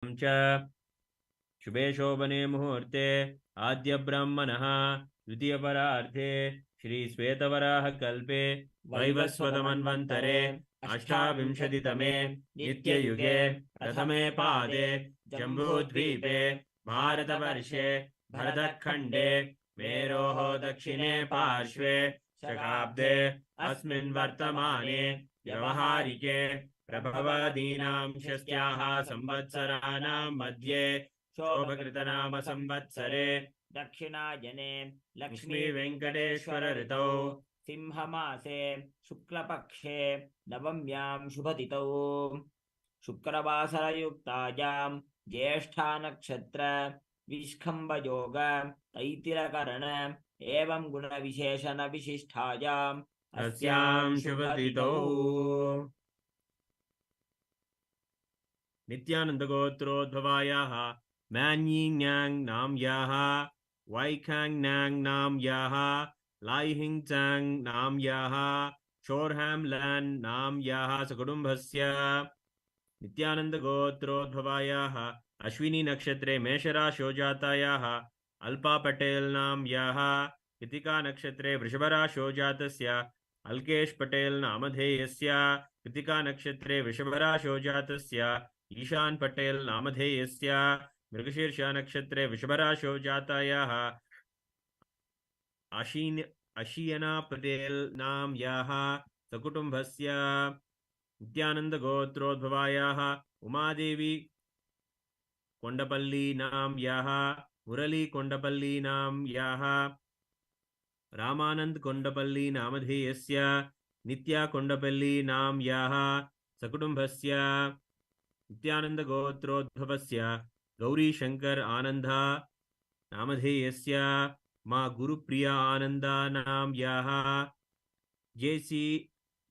च शुभे शोभने मुहूर्ते आद्य ब्राह्मणः द्वितीयपरार्धे श्री श्वेतवराह कल्पे वैवस्वतमन्वन्तरे अष्टाविंशतितमे नित्ययुगे प्रथमे पादे जम्बूद्वीपे भारतवर्षे भरतखण्डे मेरोः दक्षिणे पार्श्वे शकाब्दे अस्मिन् वर्तमाने व्यवहारिके प्रभवादीनां षष्ट्याः संवत्सराणां मध्ये शोभकृतनाम संवत्सरे दक्षिणायने लक्ष्मी वेंकटेश्वर ऋतौ सिंहमासे शुक्लपक्षे नवम्यां शुभतिथौ शुक्रवासरयुक्तायां ज्येष्ठा नक्षत्र विष्खम्भयोग तैतिलकरण एवं गुणविशेषण विशिष्टायाम् अस्यां शुभतिथौ नित्यानंद गोत्रोद्भवायाः मैन्यीन्यांग नाम्याः वैखांग नाम्याः लाइहिंचांग नाम्याः शोरहैमलैन नाम्याः सकुटुम्बस्य नित्यानंद गोत्रोद्भवायाः अश्विनी नक्षत्रे मेषराशो जातायाः अल्पा पटेल नाम्याः कृतिका नक्षत्रे वृषभराशो जातस्य अल्केश पटेल नामधेयस्य कृतिका नक्षत्रे वृषभराशो जातस्य ईशान पटेल नामधेयस्य मृगशीर्ष नक्षत्रे वृषभराशो जातायाः अशीयना पटेल नाम्याः सकुटुम्बस्य नित्यानंद गोत्रोद्भवायाः उमादेवी कोंडपल्ली नाम्याः मुरली कोंडपल्ली नाम्याः रामानंद कोंडपल्ली नामधेयस्य नित्या कोंडपल्ली नाम्याः सकुटुम्बस्य नित्यानंद गोत्रोद्भवस्य गौरी शंकर आनंद नामधेयस्य मा गुरुप्रिया आनंद नाम्याः जेसी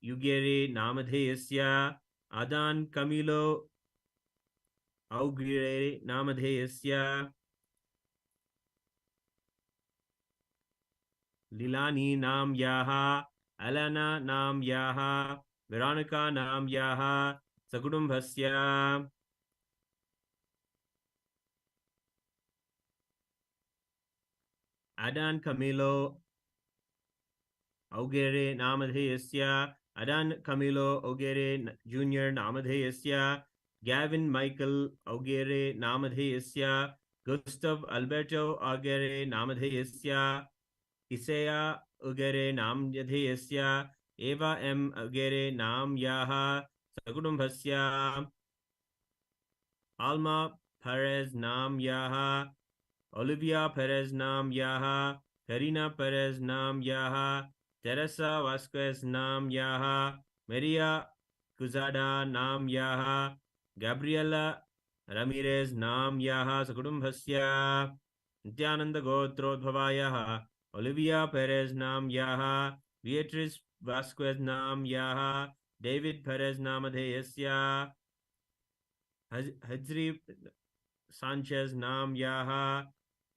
युगेरे नामधेयस्य आदान कमिलो औगिरे नामधेयस्य लीलानी नाम्याः अलना नाम्याः वेरोनिका नाम्याः सकुटुम्बस्य अडान कमिलो औगेरे नामधेयस्य अडान कमिलो औगेरे जूनियर नामधेयस्य गैविन माइकल औगेरे नामधेयस्य गुस्तव अल्बर्टो औगेरे नामधेयस्य इसेया उगेरे नामधेयस्य एवा एम उगेरे नाम्याः सकुटुम्बस्य आल्मा पेरेज नाम्याः ओलिविया पेरेज नाम्याः करीना पेरेज नाम्याः टेरेसा वास्केस नाम्याः मेरिया कुजाडा नाम्याः गैब्रिएला रमीरेज नाम्याः सकुटुम्बस्य नित्यानंद गोत्रोद्भवायाः ओलिविया पेरेज नाम्याः बिएट्रिस वास्केस नाम्याः डेविड पेरेज नामधेयस्य हजरी सांचेज नाम्याः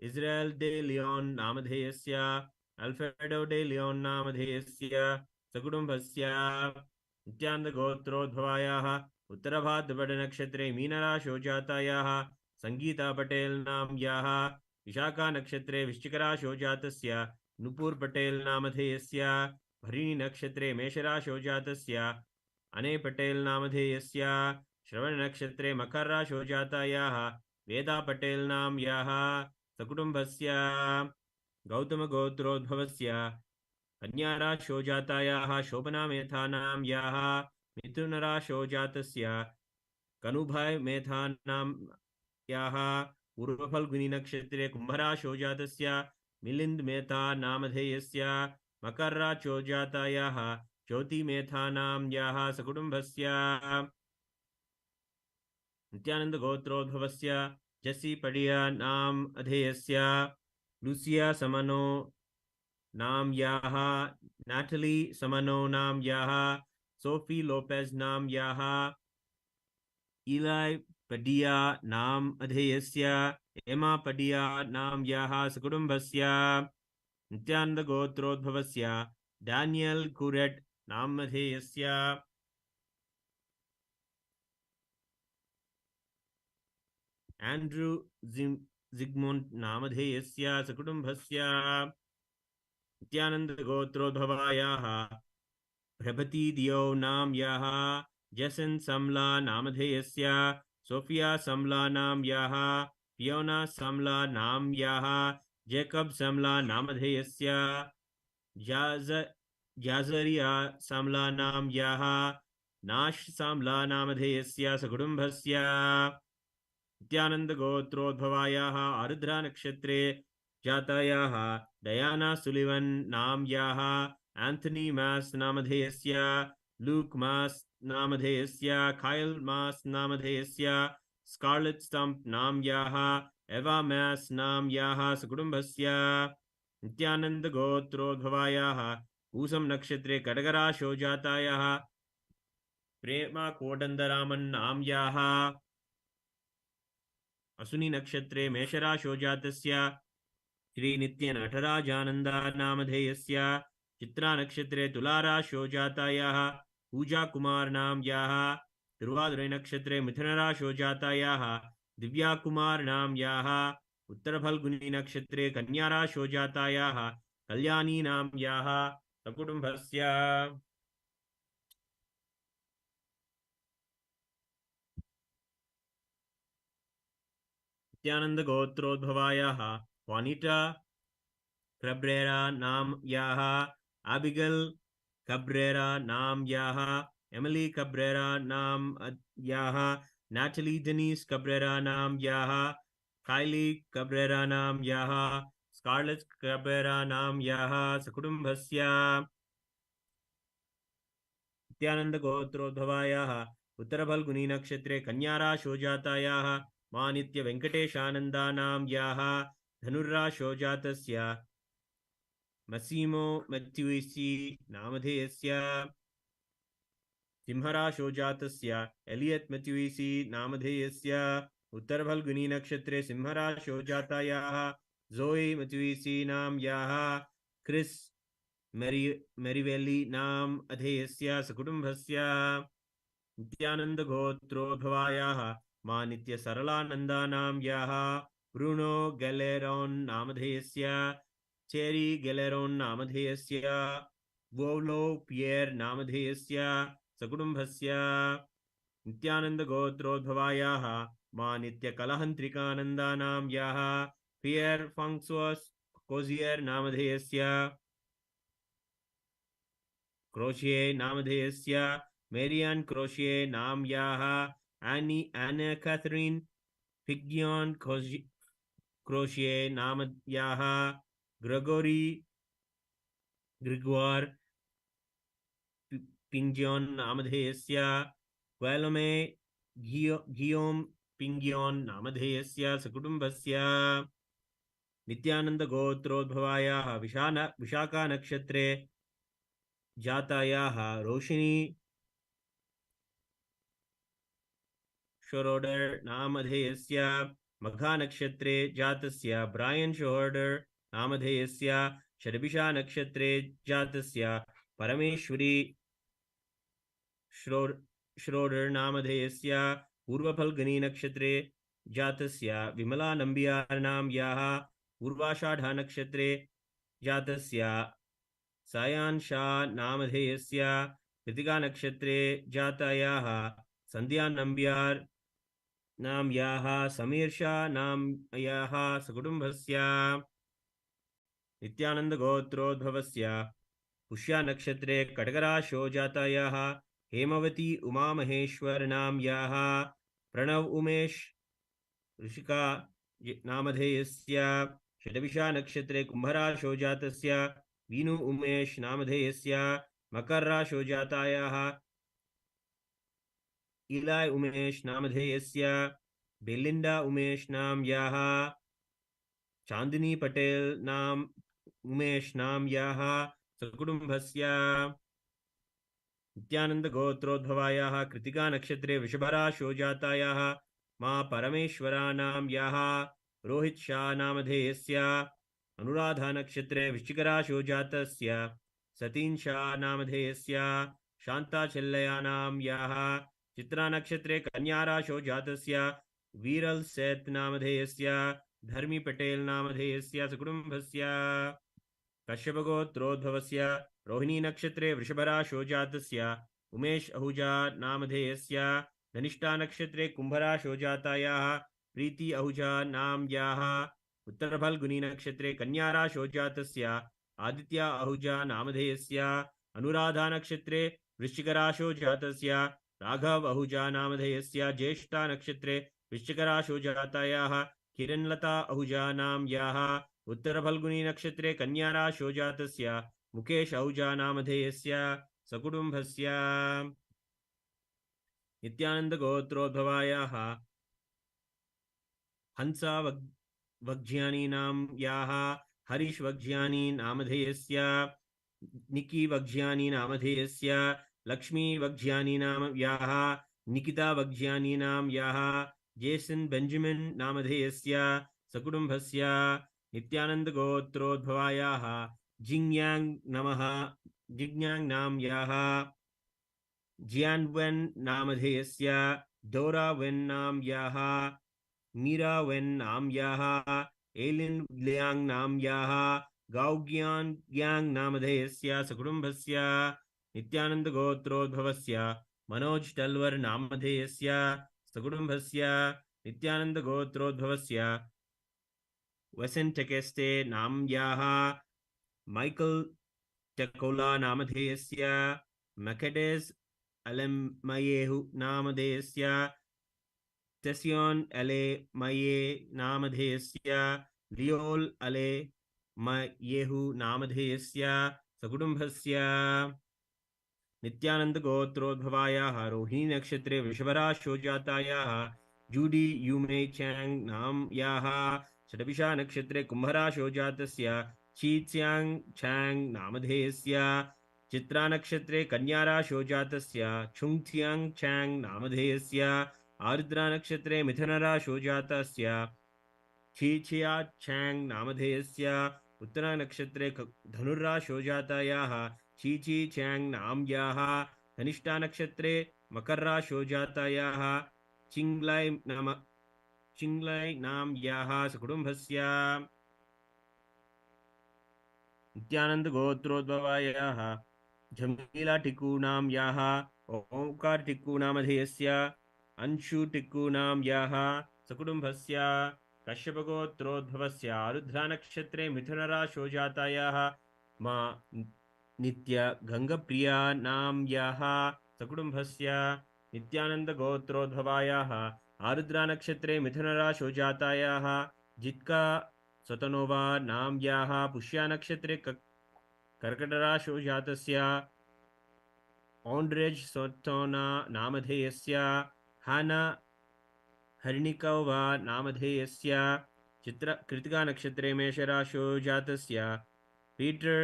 इस्राएल डे लियोन नामधेयस्य अल्फ्रेडो डे लियोन नामधेयस्य सकुटुम्बस्य नित्यानंद गोत्रोद्भवायाः उत्तरभाद्रपद नक्षत्रे मीनराशो जातायाः संगीता पटेल नाम्याः विशाखा नक्षत्रे वृश्चिकराशो जातस्य नुपुर पटेल नामधेयस्य भरणी नक्षत्रे मेषराशो जातस्य अने पटेल नामधेयस्य श्रवण नक्षत्रे मकर राशो जातायाः वेदा पटेल नाम्याः सकुटुम्बस्य गौतम गोत्रोद्भवस्य कन्या राशो जातायाः शोभना मेधा नाम्याः मिथुन राशो जातस्य कनुभाई मेधा नाम्याः पूर्वफल्गुनी नक्षत्रे कुंभराशो जातस्य मिलिंद मेधा नामधेयस्य मकर राशो जातायाः ज्योति मेधा नाम्याः सकुटुम्बस्य नित्यानंद गोत्रोद्भवस्य जसी पडिया नाम अधेयस्य लूसिया समनो नाम्याः नाटली समनो नाम्याः सोफी लोपेज नाम्याः इलाई पडिया नाम अधेयस्य एमा पडिया नाम्याः सकुटुम्बस्य नित्यानंद गोत्रोद्भवस्य डैनियल कुरेट नामधेयस्य एंड्रू जिग्मुंड नामधेयस्य सकुटुम्बस्य नित्यानंद गोत्रोद्भवायाः प्रभति दियो नाम याः जेसन समला नामधेयस्य सोफिया समला नाम याः फियोना समला नाम याः जेकब समला नामधेयस्य जाजरिया समला नाम याः नाश समला नामधेयस्य सकुटुम्बस्य नित्यानंद गोत्रोद्भवायाः आरुद्रा नक्षत्रे जातायाः डयाना सुलिवन नाम याः एंथनी मास नामधेयस्य लूक मास नामधेयस्य काइल मास नामधेयस्य स्कारलेट स्टम्प नाम याः एवा मास नाम याः सकुटुम्बस्य नित्यानंद गोत्रोद्भवायाः पूसम नक्षत्रे कडगराशो जातायाः प्रेमा कोदंडरामन नाम याः असुनी नक्षत्रे मेषराशो जातस्य श्री नित्य नटराजानंदा नामधेयस्य चित्रा नक्षत्रे तुलाराशो जातायाः पूजा कुमार नाम याः तिरुवादिरे नक्षत्रे मिथुनराशो जातायाः दिव्या कुमार नाम याः उत्तरफल्गुनी नक्षत्रे कन्याराशो जातायाः कल्याणी नाम याः सकुटुम्बस्य नित्यानंद गोत्रोद्भवायाः वानिटा Cabrera नाम याः Abigail Cabrera नाम याः Emily Cabrera नाम याः Natalie Denise Cabrera नाम याः Kylie Cabrera नाम याः Scarlett Cabrera नाम याः सकुटुम्बस्य नित्यानंद गोत्रोद्भवायाः उत्तरफल्गुनी नक्षत्रे कन्याराशो जातायाः मानित्य वेंकटेशानंदा नाम याः धनुर्राशो जातस्य मसीमो मत्युइसी नामधेयस्य सिंहराशो जातस्य एलियट मत्युइसी नामधेयस्य उत्तरफल्गुनी नक्षत्रे सिंहराशो जातायाः जोई मत्युइसी नाम याः क्रिस मेरिवेली नाम अधेयस्य सकुटुम्बस्य नित्यानंद गोत्रोद्भवायाः मानित्य सरलानंदा नाम याः ब्रूनो गैलेरोन नामधेयस्य चेरी गैलेरोन नामधेयस्य वोलो पियर नामधेयस्य सकुटुम्बस्य नित्यानंद गोत्रोद्भवायाः मानित्य कलहंत्रिकानंदा नाम याः पियर फंक्सोस कोजियर नामधेयस्य क्रोशिये नामधेयस्य मेरियन क्रोशिये नाम याः एनी कैथरीन फिगियन क्रोशिये नाम याः ग्रिगोर पिंगियन नामधेयस्य क्वेलोमे घियोम पिंगियन नामधेयस्य सकुटुम्बस्य नित्यानंद गोत्रोद्भवायाः विशाखा नक्षत्रे जातायाः रोशिनी शोरोडर नामधेयस्य मघा नक्षत्रे जातस्य ब्रायन शोरोडर नामधेयस्य शर्बिषा नक्षत्रे जातस्य परमेश्वरी श्रोडर नामधेयस्य पूर्वफल्गुनी नक्षत्रे जातस्य विमला नंबियार नाम याः पूर्वाषाढ़ा नक्षत्रे जातस्य सायान शाह नामधेयस्य कृतिका नक्षत्रे जातायाः संध्या नंबियार नाम याः समीर शाह नाम याः सकुटुम्बस्य नित्यानंद गोत्रोद्भवस्य पुष्या नक्षत्रे कडगराशो जातायाः हेमवती उमा महेश्वर नाम याः प्रणव उमेश ऋषिका नामधेयस्य शतभिषा नक्षत्रे कुंभराशो जातस्य वीनु उमेश नामधेयस्य मकर राशो जातायाः इलाय उमेश नामधेयस्य बेलिंडा उमेश नाम याः चांदनी पटेल नाम उमेश नाम याः सकुटुम्बस्य नित्यानंद गोत्रोद्भवायाः कृतिका नक्षत्रे वृषभराशो जातायाः मां परमेश्वरा नाम याः रोहित शाह नामधेयस्य अनुराधा नक्षत्रे वृश्चिकराशो जातस्य सतीन शाह नामधेयस्य शांता चेल्लया नाम याः चित्रा नक्षत्रे कन्याराशो जातस्य वीरल सेत् नामधेयस्य धर्मी पटेल नामधेयस्य सकुटुम्बस्य कश्यपगोत्रोद्भवस्य रोहिणी नक्षत्रे वृषभराशो जातस्य उमेश अहुजा नामधेयस्य धनिष्ठा नक्षत्रे कुंभराशो जातायाः प्रीति अहुजा नाम्याः उत्तरफल्गुनी नक्षत्रे कन्याराशो जातस्य आदित्य अहुजा नामधेयस्य अनुराधा नक्षत्रे वृश्चिकराशो जातस्य राघव अहुजा नामधेयस्य ज्येष्ठा नक्षत्रे वृश्चिकराशो जातायाः किरणलता अहुजा नाम्याः उत्तरफल्गुनी नक्षत्रे कन्याराशो जातस्य मुकेश अहुजा नामधेयस्य सकुटुम्बस्य नित्यानन्दगोत्रोद्भवायाः हंसा वग्ज्यानीनां याः हरीश वग्ज्यानी नामधेयस्य निकी वग्ज्यानी नामधेयस्य लक्ष्मी वग्ज्यानी नाम याः निकिता वग्ज्यानी नाम याः जेसन बेंजामिन नामधेयस्य सकुटुम्बस्य नित्यानन्दगोत्रोद्भवायाः जिंग्यांग नमः जिंग्यांग नाम याः जियानवेन नामधेयस्य डोरा वेन नाम याः मीरा वेन नाम याः एलिन लियांग नाम याः गाउग्यान ग्यांग नामधेयस्य सकुटुम्बस्य नित्यानन्दगोत्रोद्भवस्य मनोज टल्वर नामधेयस्य सकुटुम्बस्य नित्यानन्दगोत्रोद्भवस्य वसंत टेकेस्टे नाम्याः माइकल टेकोला नामधेयस्य मैकेडेस अलेमयेहु नामधेयस्य टेसियोन अले मये नामधेयस्य लियोल अले मयेहु नामधेयस्य सकुटुम्बस्य नित्यानन्दगोत्रोद्भवायाः रोहिणी नक्षत्रे वृषभराशो जातायाः जूडी यूमे चैंग नाम्याः षडभिषा नक्षत्रे कुंभराशो जातस्य चीत्स्यांग चैंग नामधेयस्य चित्रा नक्षत्रे कन्याराशो जातस्य छुंगथियांग चैंग नामधेयस्य आर्द्रा नक्षत्रे मिथुनराशो जातस्य छीछिया चैंग नामधेयस्य उत्तरा नक्षत्रे धनुर्राशो जातायाः चीची चैंग नाम्याः धनिष्ठा नक्षत्रे मकरराशो जातायाः चिंग्लाई नाम्याः सकुटुम्बस्य नित्यानन्दगोत्रोद्भवायाः झमीला टिक्कू नाम्याः ओंकार टिक्कू नामधेयस्य अंशु टिक्कू नाम्याः सकुटुम्बस्य कश्यपगोत्रोद्भवस्य आरुद्रा नक्षत्रे मिथुनराशो जातायाः मा नित्य गंगप्रिया नाम्याः सकुटुम्बस्य नित्यानन्दगोत्रोद्भवायाः आरुद्रा नक्षत्रे मिथुनराशो जातायाः जित्का स्वतनोवा नाम्याः पुष्या नक्षत्रे कर्कटराशो जातस्य ऑन्ड्रेज सोटोना नामधेयस्य हाना हरिणिकौवा नामधेयस्य चित्र कृतिका नक्षत्रे मेषराशो जातस्य पीटर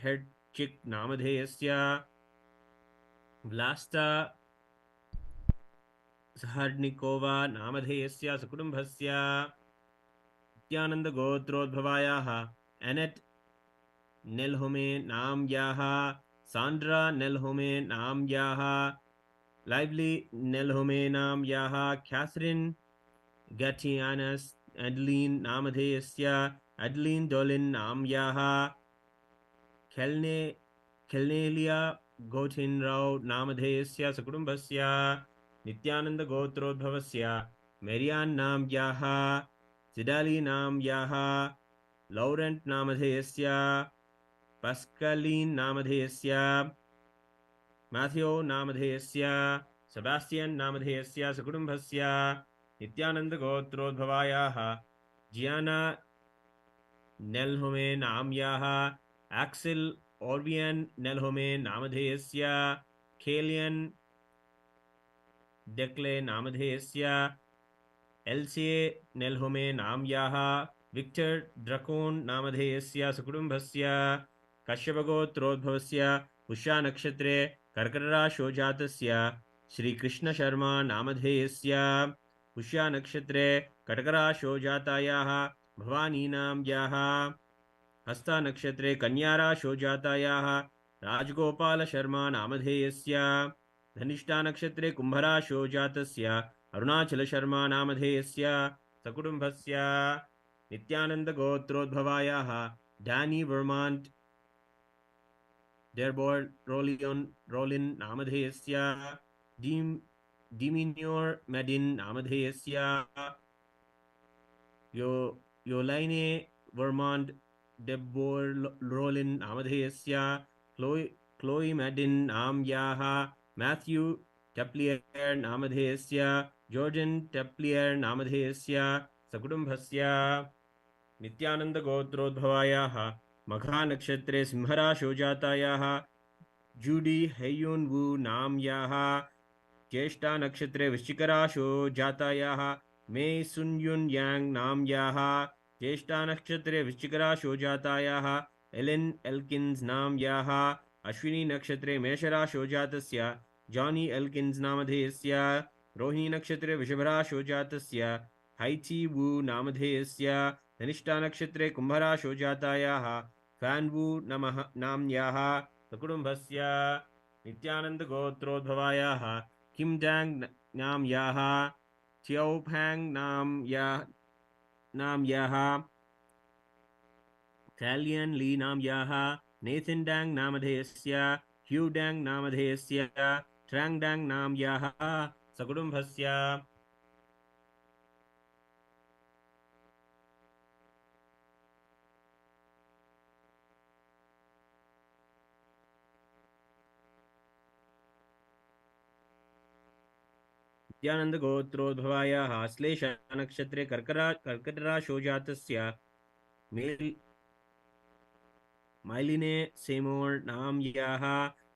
हेडचिक नामधेयस्य व्लास्टा सहर्निकोवा नामधेयस्य सकुटुम्बस्य नित्यानन्दगोत्रोद्भवायाः एनेट नेल्होमे नाम्याः सांड्रा नेल्होमे नाम्याः लाइवली नेल्होमे नाम्याः कैथरीन गैटियानस एडलीन नामधेयस्य एडलीन डोलिन नाम्याः खेलनेलिया गोठिनराव नामधेयस्य सकुटुम्बस्य नित्यानन्दगोत्रोद्भवस्य मेरियान नाम्याः सिडाली नाम्याः लॉरेंट नामधेयस्य पास्कलीन नामधेयस्य मैथ्यू नामधेयस्य सेबास्टियन नामधेयस्य सकुटुम्बस्य नित्यानन्दगोत्रोद्भवायाः जियाना नेल्होमे नाम्याः एक्सेल ऑर्बियन नेल्होमे नामधेयस्य खेलियन डेक्ले नामधेयस्य एल्सीए नेल्होमे नाम्याः विक्टर ड्रकोन नामधेयस्य सकुटुम्बस्य कश्यपगोत्रोद्भवस्य पुष्या नक्षत्रे कर्कटराशो जातस्य श्रीकृष्ण शर्मा नामधेयस्य पुष्या नक्षत्रे कटकराशो जातायाः भवानी नाम्याः हस्ता नक्षत्रे कन्याराशो जातायाः राजगोपाल शर्मा नामधेयस्य धनिष्ठा नक्षत्रे कुंभराशो जातस्य अरुणाचलशर्मा नामधेयस्य सकुटुम्बस्य नित्यानन्दगोत्रोद्भवायाः डैनी वर्माण्ट् डेर्बोर् रोलिन् नामधेयस्य डिमिन्योर् मेडिन् नामधेयस्य योलैने वर्माण्ट् डेब्बोर् रोलिन् नामधेयस्य क्लोई मेडिन् नाम्याः मैथ्यू टेप्लियर् नामधेयस्य जॉर्जन् टेप्लियर् नामधेयस्य सकुटुम्बस्य नित्यानन्दगोत्रोद्भवायाः मघानक्षत्रे सिंहराशो जातायाः जूडी हेयुन् वू नाम्याः ज्येष्ठा नक्षत्रे वृश्चिकराशो जातायाः मे सुन्युन् यांग नाम्याः ज्येष्ठा नक्षत्रे वृश्चिकराशो जातायाः एलेन् एल्किन्स् नाम्याः अश्विनी नक्षत्रे मेषराशो जातस्य जॉनी एल्किन्स् नामधेयस्य रोहिणी नक्षत्रे वृषभराशो जातस्य हैची वू नामधेयस्य धनिष्ठा नक्षत्रे कुम्भराशो जातायाः फैन् वू नाम्याः सकुटुम्बस्य नित्यानन्दगोत्रोद्भवायाः किम डांग नाम्याः च्योफैंग नाम्याः कैलियन ली नाम्याः नेथन डांग नामधेयस्य ह्यू डांग नामधेयस्य ट्रांग डांग नाम्याः सकुटुम्बस्य नित्यानन्दगोत्रोद्भवायाः श्लेष नक्षत्रे कर्कटराशो जातस्य माइलिने सेमोर् नाम्याः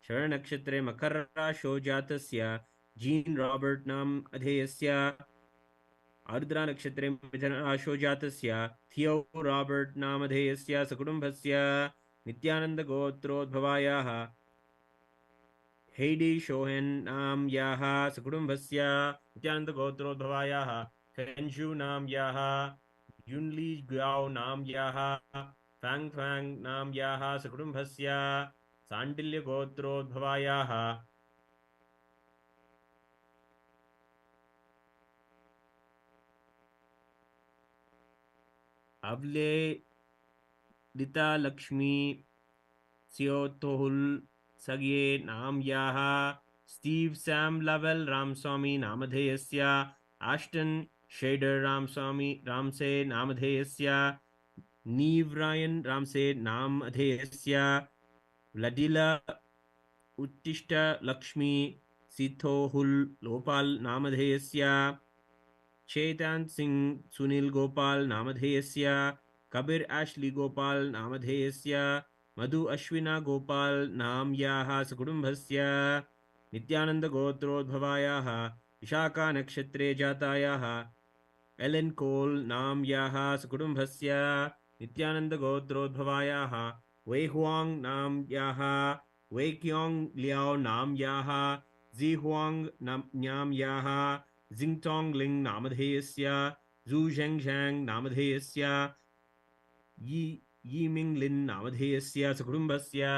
शरणनक्षत्रे मकरराशो जातस्य जीन रॉबर्ट नाम अधेयस्य आर्द्रा नक्षत्रे मिथुनराशो जातस्य थियो रॉबर्ट नामधेयस्य सकुटुम्बस्य नित्यानन्दगोत्रोद्भवायाः हेडी शोहेन् नाम्याः सकुटुम्बस्य नित्यानन्दगोत्रोद्भवायाः फेन्शु नाम्याः युन्ली ग्याओ नाम्याः फैंग फैंग नाम्याः सकुटुम्बस्य सांडिल्यगोत्रोद्भवायाः अवले लिता लक्ष्मी स्योतोहुल सगे नाम्याः स्टीव सैम लवेल रामस्वामी नामधेयस्य आस्टन शेडर रामसे नामधेयस्य नीव रायन रामसे नामधेयस्य व्लाडिला उत्तिष्ठ लक्ष्मी सीथोहुल लोपाल नामधेयस्य चेतन सिंह सुनील गोपाल नामधेयस्य कबीर एश्ली गोपाल नामधेयस्य मधु अश्विना गोपाल नाम्याः सकुटुम्बस्य नित्यानन्दगोत्रोद्भवायाः विशाखा नक्षत्रे जातायाः एलेन कोल नाम्याः सकुटुम्बस्य नित्यानन्दगोत्रोद्भवायाः वेहुआंग नाम्याः वेक्योंग लियाओ नाम्याः जीहुआंग नाम्याः जिंगटोंग लिंग नामधेयस्य जू झेंग नामधेयस्य यी मिंग लिन नामधेयस्य सकुटुम्बस्य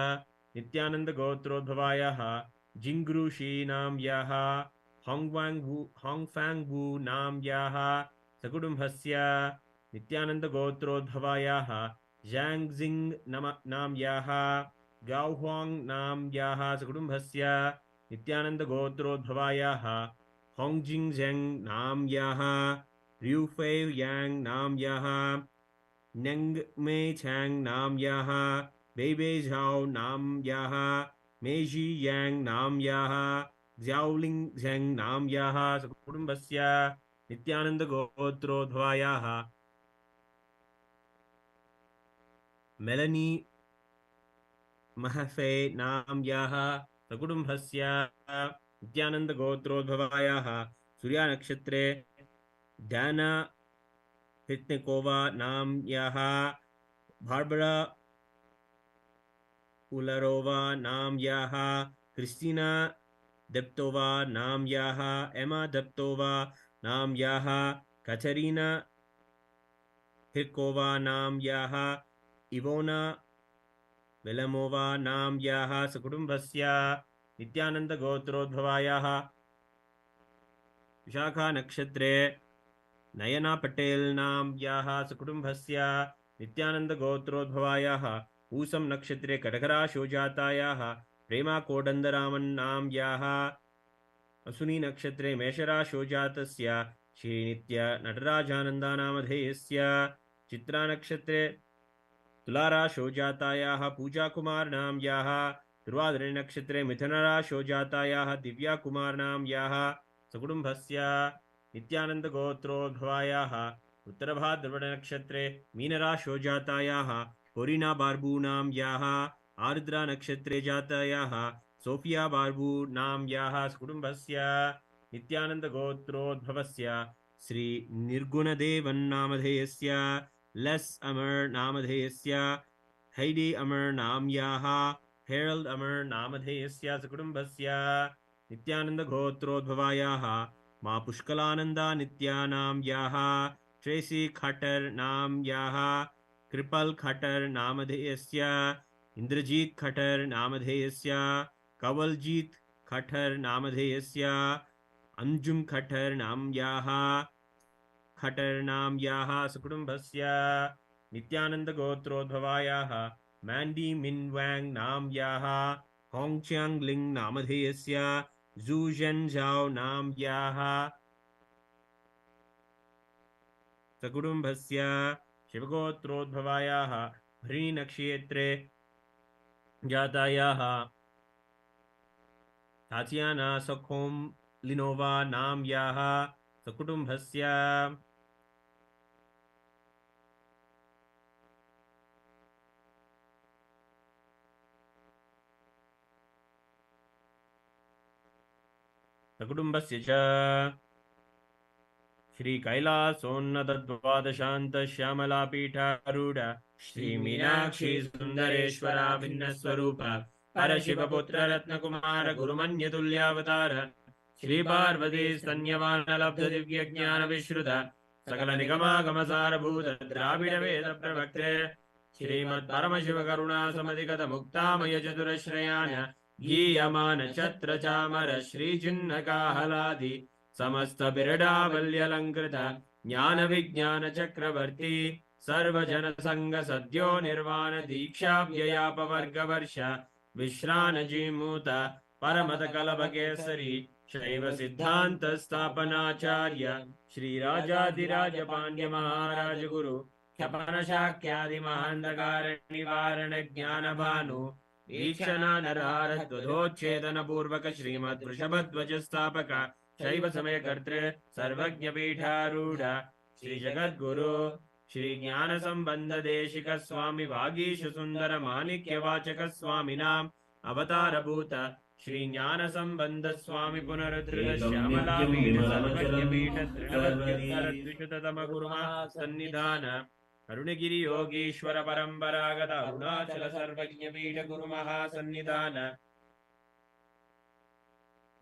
नित्यानन्दगोत्रोद्भवायाः जिंगरुषी नाम्याः होंगफैंग वू नाम्याः सकुटुम्बस्य नित्यानन्दगोत्रोद्भवायाः झांग जिंग नाम्याः गाओहुआंग नाम्याः सकुटुम्बस्य नित्यानन्दगोत्रोद्भवायाः होंगजिंग झेंग नाम्याः रियूफे यांग नाम्याः नेंग मे छांग नाम्याः बेबे झाओ नाम्याः मेजी यांग नाम्याः ज़्याओलिंग झेंग नाम्याः सकुटुम्बस्य नित्यानन्दगोत्रोद्भवायाः मेलनी महफे नाम्याः सकुटुम्बस्य नित्यानन्दगोत्रोद्भवायाः सूर्या नक्षत्रे डाना हिटनिकोवा नाम्याः बार्बरा उलरोवा नाम्याः क्रिस्टीना देप्तोवा नाम्याः एमा देप्तोवा नाम्याः कचरीना हिरकोवा नाम्याः इवोना वेलमोवा नाम्याः सकुटुम्बस्य नित्यानन्दगोत्रोद्भवायाः विशाखा नक्षत्रे नयना पटेल नाम्याः सकुटुम्बस्य नित्यानंद गोत्रोद्भवायाः पूसम नक्षत्रे कटकराशो जातायाः प्रेमा कोदंडरामन् नाम्याः असुनी नक्षत्रे मेषराशो जातस्य श्रीनित्य नटराजानन्दानामधेयस्य चित्रा नक्षत्रे तुलाराशो जातायाः पूजा कुमार नाम्याः तिरुवादिरे नक्षत्रे मिथुनराशो जातायाः दिव्या कुमार नाम्याः सकुटुम्बस्य नित्यानंद गोत्रोद्भवायाः उत्तरभाद्रपद नक्षत्रे मीनराशो जातायाः कोरिना बार्बू नाम्याः आर्द्रा नक्षत्रे जातायाः सोफिया बार्बू नाम्याः सकुटुम्बस्य नित्यानंद गोत्रोद्भवस्य श्री निर्गुणदेवन् नामधेयस्य लेस अमर नामधेयस्य हैडी अमर नाम्याः हेरल्ड अमर नामधेयस्य सकुटुम्बस्य नित्यानंद गोत्रोद्भवायाः मा पुष्कलानंदा नित्यानाम्याः ट्रेसी खटर नाम्याः कृपल खटर नामधेयस्य इंद्रजीत खटर नामधेयस्य कवलजीत खटर नामधेयस्य अंजुम खटर नाम्याः खटर नाम्याः सकुटुम्बस्य नित्यानंद गोत्रोद्भवायाः मैंडी मिन वांग नाम्याः होंगच्यांग लिंग नामधेयस्य जू झेनझाओ नाम्याः सकुटुम्बस्य शिवगोत्रोद्भवायाः भरणी नक्षत्रे जातायाः तातियाना सखोम लिनोवा नाम्याः सकुटुम्बस्य सकुटुम्बस्य च श्री कैलासोन्नत द्वादशान्त श्यामला पीठारूढ़ श्री मीनाक्षी सुंदरेश्वरा भिन्न स्वरूप परशिवपुत्र रत्नकुमार गुरुमन्य तुल्यावतार श्री पार्वती स्तन्यवान लब्ध दिव्य ज्ञान विश्रुत सकल निगमागम सारभूत द्राविड वेद प्रवक्ते श्रीमद् परमशिव करुणा समधिगत मुक्तामय चतुरश्रयान गीयमान छत्र चामर श्री चिन्ह काहलादि समस्त बिरडावल्यलंकृत ज्ञान विज्ञान चक्रवर्ती सर्वजन संग सद्यो निर्वाण दीक्षा व्ययापवर्ग वर्ष विश्रान जीमूत परमत कलभ केसरी शैव सिद्धांत स्थापनाचार्य श्री राजाधिराज पांड्य महाराज गुरु क्षपन शाक्यादि महांधकार निवारण ज्ञान भानु वीक्षणा नरहारध्वजोच्छेदन पूर्वक श्रीमद् वृषभध्वज स्थापक शैव समय कर्तृ सर्वज्ञ पीठारूढ़ श्री जगद्गुरु श्री ज्ञान संबंध देशिक स्वामी वागीश सुंदर माणिक्य वाचक स्वामिनाम अवतार भूत श्री ज्ञान संबंध स्वामी पुनरुद्धृत श्यामला पीठ सर्वज्ञ पीठ दृढ़वत्युत्तर द्विशततम गुरुमा सन्निधान अरुणगिरि योगीश्वर परंपरागत अरुणाचल सर्वज्ञ पीठ गुरु महासन्निधान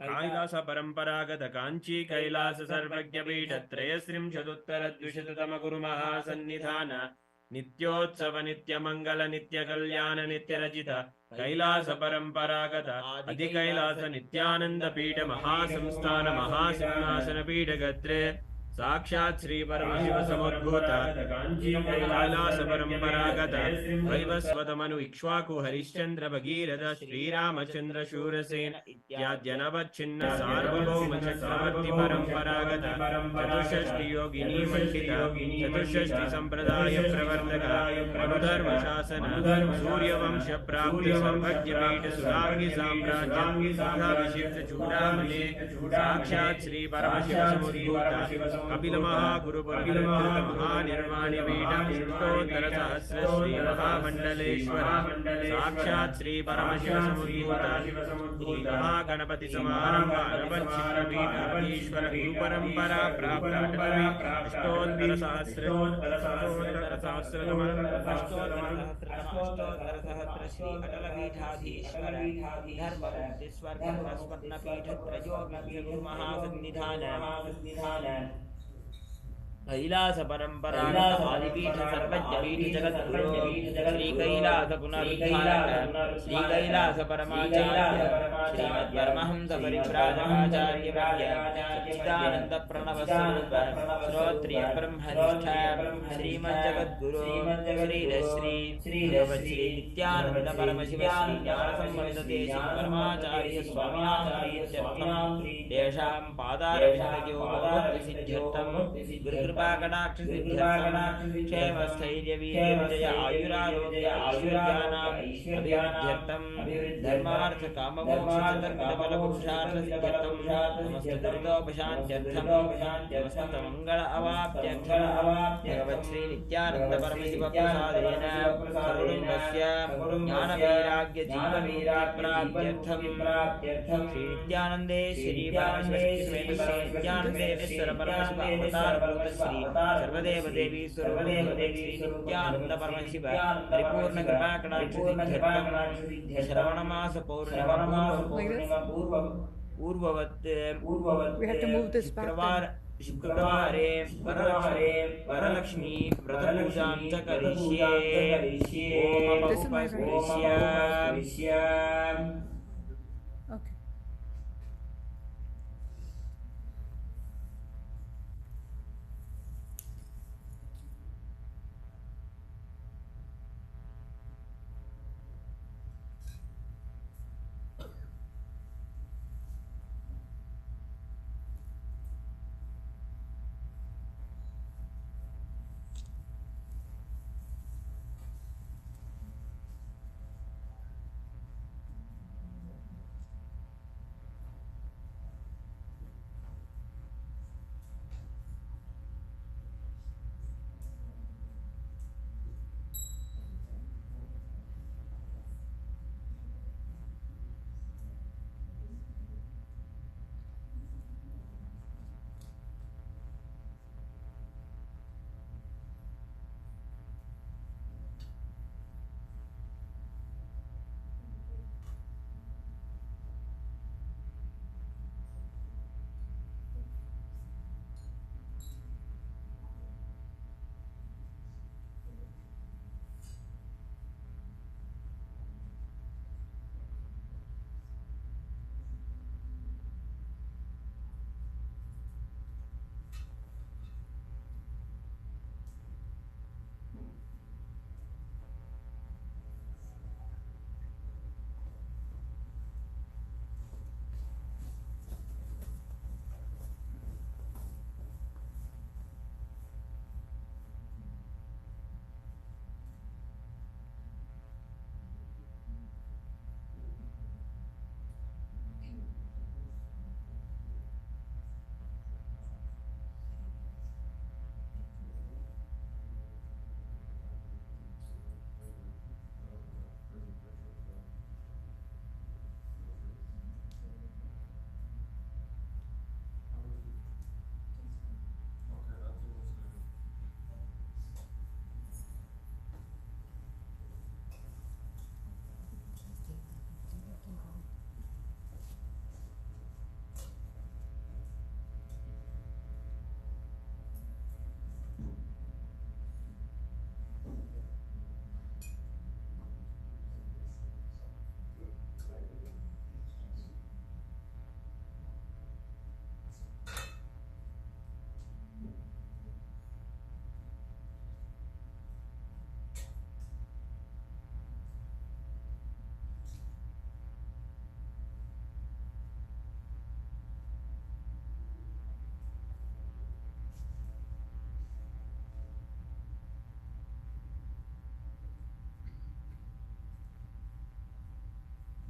कैलास परंपरागत कांची कैलास सर्वज्ञ पीठ त्रयस्त्रिंशदुत्तर द्विशततम गुरु महासन्निधान नित्योत्सव नित्य मंगल नित्य कल्याण नित्य रचित कैलास परंपरागत आदि कैलास नित्यानंद पीठ महासंस्थान महासिंहासन पीठ गत्रे साक्षात् श्री परमशिव समुद्भूत कैलास परंपरागत वैवस्वतमनु इक्ष्वाकु हरिश्चंद्र भगीरथ श्रीरामचंद्र शूरसेन इत्याद्य नवच्छिन्न सार्वभौम चक्रवर्ती परंपरागत चतुष्षष्टि योगिनी मंडित चतुष्षष्टि संप्रदाय प्रवर्तक अनुधर्म शासन सूर्यवंश प्राप्त सर्वज्ञ पीठ सुरांगी साम्राज्य विशिष्ट चूड़ामणि साक्षात् श्री परमशिव समुद्भूत कपिल महागुरु महानिर्वाणी पीठ अष्टोत्तर सहस्र श्री महामंडलेश्वर साक्षात् श्री परमशिव समुद्भूत श्री महागणपति समारंभ अरबच्छिन्न पीठ ईश्वर गुरु परंपरा प्राप्त अटलवी अष्टोत्तर सहस्र श्री अटल पीठाधीश्वर धर्ममूर्ति स्वर्गम स्वर्ण पीठ त्रयोविंश गुरु महासन्निधान कैलास परंपरागत आदिपीठ सर्वज्ञपीठ जगद्गुरु श्री कैलास पुनरुद्धारक श्री कैलास परमाचार्य श्रीमद् परमहंस परिव्राजकाचार्य वर्य सच्चिदानंद प्रणव स्वरूप श्रोत्रिय ब्रह्मनिष्ठ श्रीमद् जगद्गुरु श्री भगवत श्री नित्यानंद परमशिव श्री ज्ञान संबंध देशिक परमाचार्य स्वामिनाम तेषां पादारविन्दयो भवति सिद्ध्यर्थं गुरुकृपा कटाक्ष सिद्ध्यर्थं क्षेम स्थैर्य वीर्य विजय आयुरारोग्य ऐश्वर्याणाम् अभिवृद्ध्यर्थं धर्मार्थ काम मोक्ष चतुर्विध फल पुरुषार्थ सिद्ध्यर्थं समस्त दुरितोपशान्त्यर्थं समस्त मंगल अवाप्त्यर्थं भगवत् श्री नित्यानंद परमशिव प्रसादेन सकुटुम्बस्य ज्ञान वैराग्य जीवन प्राप्त्यर्थं श्री नित्यानंदे श्री परमशिव समेत श्री नित्यानंदेश्वर परमशिव अवतार भूत श्री सर्वदेव देवी स्वरूप श्री नित्यानंद परमशिव परिपूर्ण कृपा कटाक्ष सिद्ध्यर्थं श्रवण मास पौर्णिमा पूर्ववत् We have to move this back. शुक्रवारे Varalakshmi व्रतपूजां च करिष्ये ओम This is my right. करिष्ये Okay.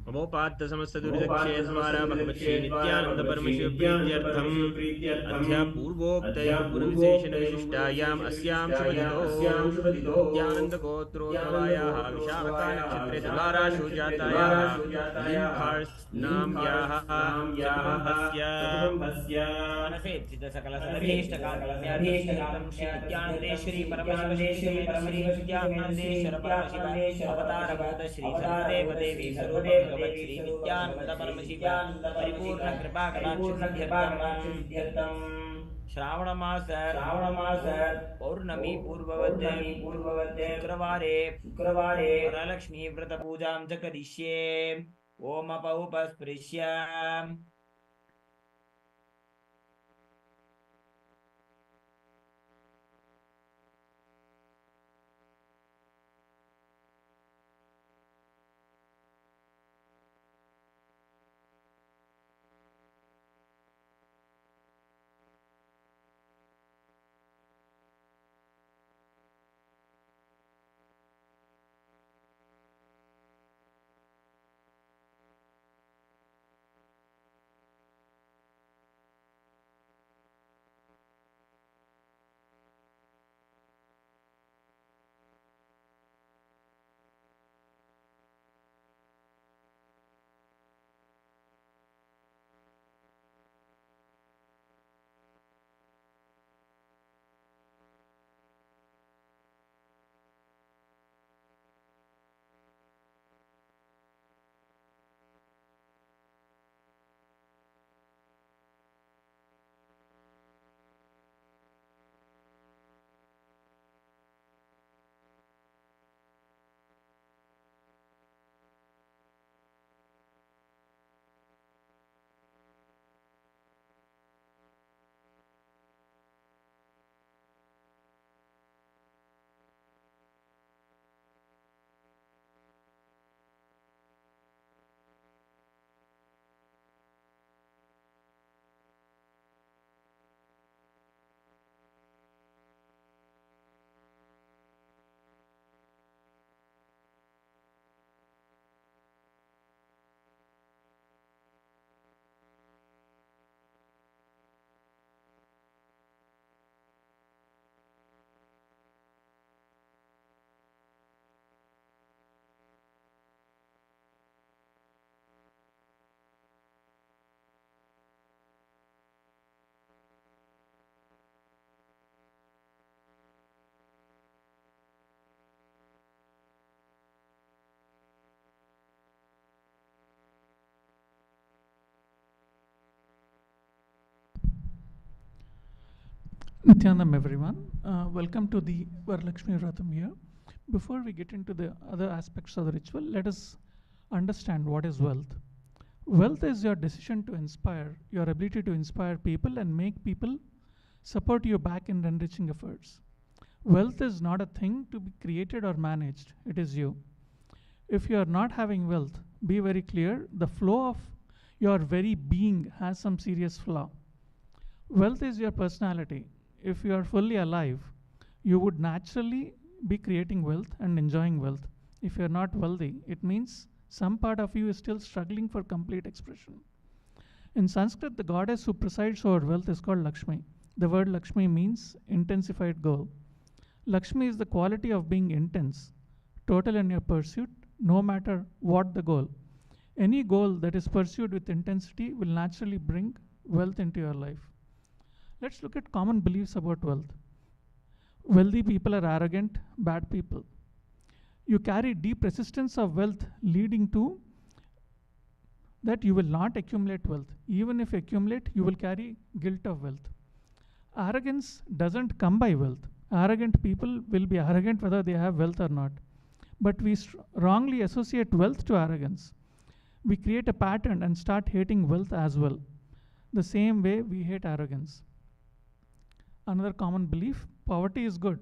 अमोपात्त समस्त दुर्दक्षे द्वारा भगवत् श्री नित्यानंद परमशिव प्रीत्यर्थम अध्या पूर्वोक्त गुरुविशेषण विशिष्टायाम अस्याम शुभदितो नित्यानंद गोत्रोद्भवायाः विशाखा नक्षत्रे तुलाराशु जातायाः नाम्याः कुटुम्बस्य मनसेप्सित सकल सदभीष्टकाम्याभीष्टकालं श्री नित्यानंदेश्वरी परमशिव श्री नित्यानंदेश्वर परमशिव अवतार भूत श्री सर्वदेव देवी स्वरूप भगवत् श्री नित्यानंद परमशिव परिपूर्ण कृपा कटाक्ष सिद्ध्यर्थं श्रावणमास पौर्णमी पूर्ववत् शुक्रवारे वरलक्ष्मी व्रतपूजां च करिष्ये ओमपौपस्पृश्य Nityanam everyone. Welcome to the VaraLakshmi Vratham here. Before we get into the other aspects of the ritual, let us understand what is wealth. Wealth is your decision to inspire, your ability to inspire people and make people support you back in enriching efforts. Wealth is not a thing to be created or managed, it is you. If you are not having wealth, be very clear, the flow of your very being has some serious flaw. Wealth is your personality. If you are fully alive, you would naturally be creating wealth and enjoying wealth. If you are not wealthy, it means some part of you is still struggling for complete expression. In Sanskrit, the goddess who presides over wealth is called Lakshmi. The word Lakshmi means intensified goal. Lakshmi is the quality of being intense, total in your pursuit, no matter what the goal. Any goal that is pursued with intensity will naturally bring wealth into your life. Let's look at common beliefs about wealth. Wealthy people are arrogant, bad people. You carry deep resistance of wealth, leading to that you will not accumulate wealth. Even if you accumulate, you will carry guilt of wealth. Arrogance doesn't come by wealth. Arrogant people will be arrogant whether they have wealth or not. But we wrongly associate wealth to arrogance. We create a pattern and start hating wealth as well. The same way we hate arrogance. Another common belief, poverty is good.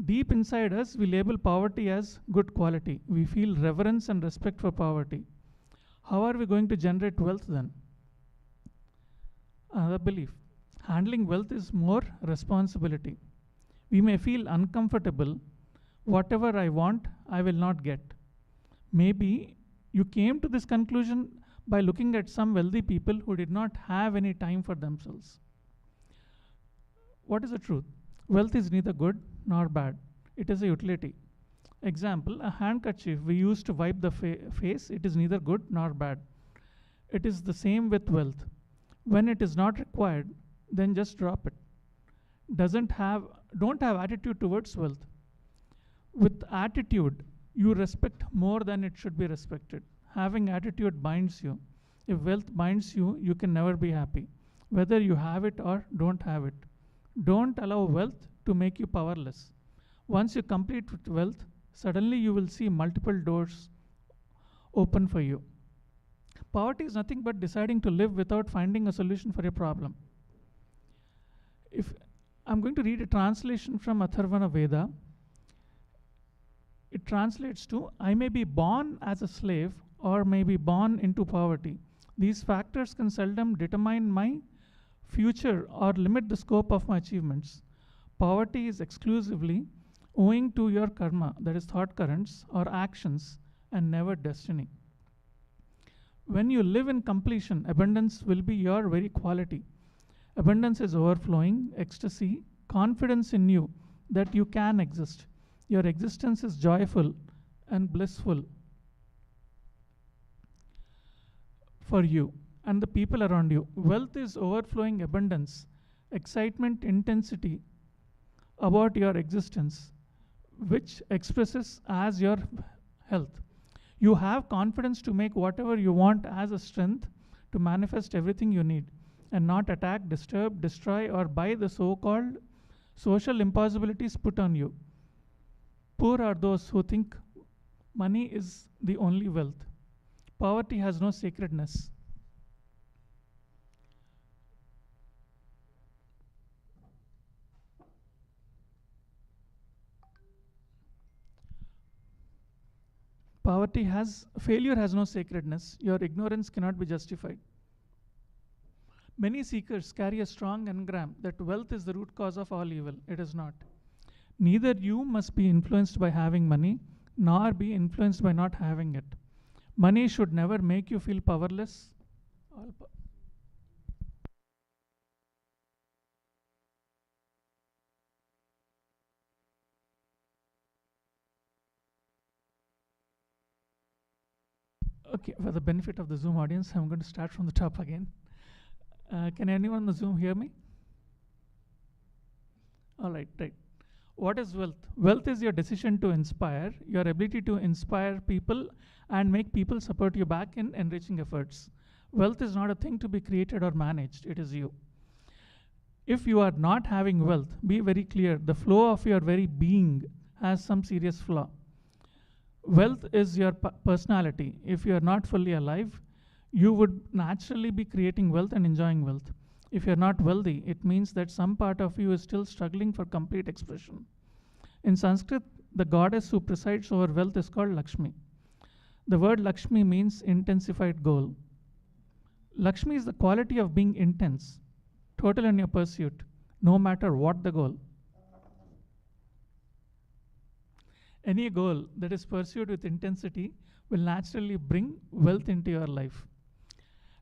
Deep inside us, we label poverty as good quality. We feel reverence and respect for poverty. How are we going to generate wealth then? Another belief, handling wealth is more responsibility. We may feel uncomfortable. Whatever I want, I will not get. Maybe you came to this conclusion by looking at some wealthy people who did not have any time for themselves. What is the truth? Wealth is neither good nor bad. It is a utility. Example, a handkerchief we use to wipe the face, it is neither good nor bad. It is the same with wealth. When it is not required, then just drop it. Don't have attitude towards wealth. With attitude, you respect more than it should be respected. Having attitude binds you. If wealth binds you, you can never be happy. whether you have it or don't have it. Don't allow wealth to make you powerless. Once you complete with wealth, suddenly you will see multiple doors open for you. Poverty is nothing but deciding to live without finding a solution for your problem. If I'm going to read a translation from Atharvana Veda, it translates to, I may be born as a slave or may be born into poverty. These factors can seldom determine my future or limit the scope of my achievements. Poverty is exclusively owing to your karma, that is thought currents or actions, and never destiny. When you live in completion, abundance will be your very quality. Abundance is overflowing, ecstasy, confidence in you that you can exist. Your existence is joyful and blissful for you and the people around you. Wealth is overflowing abundance, excitement, intensity about your existence, which expresses as your health. You have confidence to make whatever you want as a strength to manifest everything you need and not attack, disturb, destroy, or buy the so-called social impossibilities put on you. Poor are those who think money is the only wealth. Poverty has no sacredness. Failure has no sacredness. Your ignorance cannot be justified. Many seekers carry a strong engram that wealth is the root cause of all evil. It is not. Neither you must be influenced by having money, nor be influenced by not having it. Money should never make you feel powerless. Okay, for the benefit of the Zoom audience, I'm going to start from the top again. Can anyone on the Zoom hear me? All right, right. What is wealth? Wealth is your decision to inspire, your ability to inspire people and make people support you back in enriching efforts. Wealth is not a thing to be created or managed, it is you. If you are not having wealth, be very clear, the flow of your very being has some serious flaw. Wealth is your personality. If you are not fully alive, you would naturally be creating wealth and enjoying wealth. If you're not wealthy, it means that some part of you is still struggling for complete expression. In Sanskrit, the goddess who presides over wealth is called Lakshmi. The word Lakshmi means intensified goal. Lakshmi is the quality of being intense, total in your pursuit, no matter what the goal. Any goal that is pursued with intensity will naturally bring wealth into your life.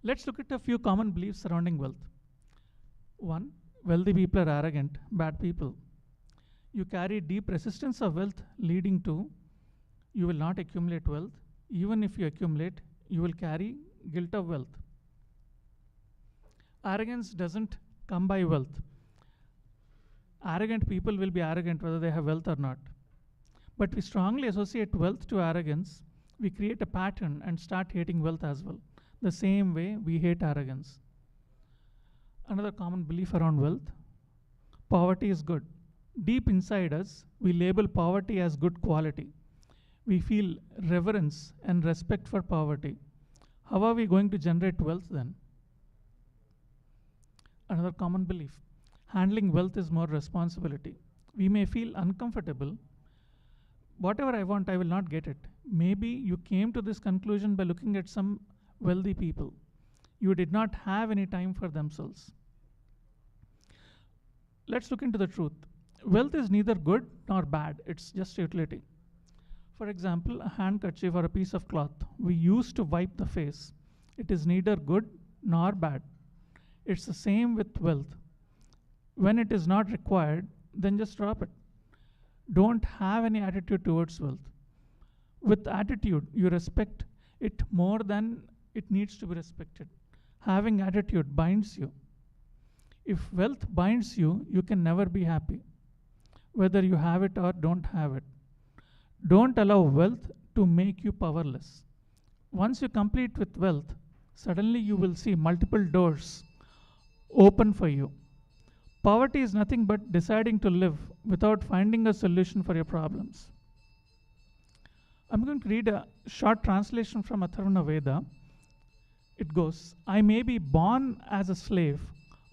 Let's look at a few common beliefs surrounding wealth. 1. Wealthy people are arrogant, bad people. You carry deep resistance of wealth, leading to you will not accumulate wealth. Even if you accumulate, you will carry guilt of wealth. Arrogance doesn't come by wealth. Arrogant people will be arrogant whether they have wealth or not. But we strongly associate wealth to arrogance. We create a pattern and start hating wealth as well. The same way we hate arrogance. Another common belief around wealth, poverty is good. Deep inside us, we label poverty as good quality. We feel reverence and respect for poverty. How are we going to generate wealth then? Another common belief, handling wealth is more responsibility. We may feel uncomfortable. Whatever I want, I will not get it. Maybe you came to this conclusion by looking at some wealthy people. You did not have any time for themselves. Let's look into the truth. Wealth is neither good nor bad, it's just utility. For example, a handkerchief or a piece of cloth we use to wipe the face. It is neither good nor bad. It's the same with wealth. When it is not required, then just drop it. Don't have any attitude towards wealth. With attitude, you respect it more than it needs to be respected. Having attitude binds you. If wealth binds you, you can never be happy, whether you have it or don't have it. Don't allow wealth to make you powerless. Once you complete with wealth, suddenly you will see multiple doors open for you. Poverty is nothing but deciding to live without finding a solution for your problems. I'm going to read a short translation from Atharvana Veda. It goes, I may be born as a slave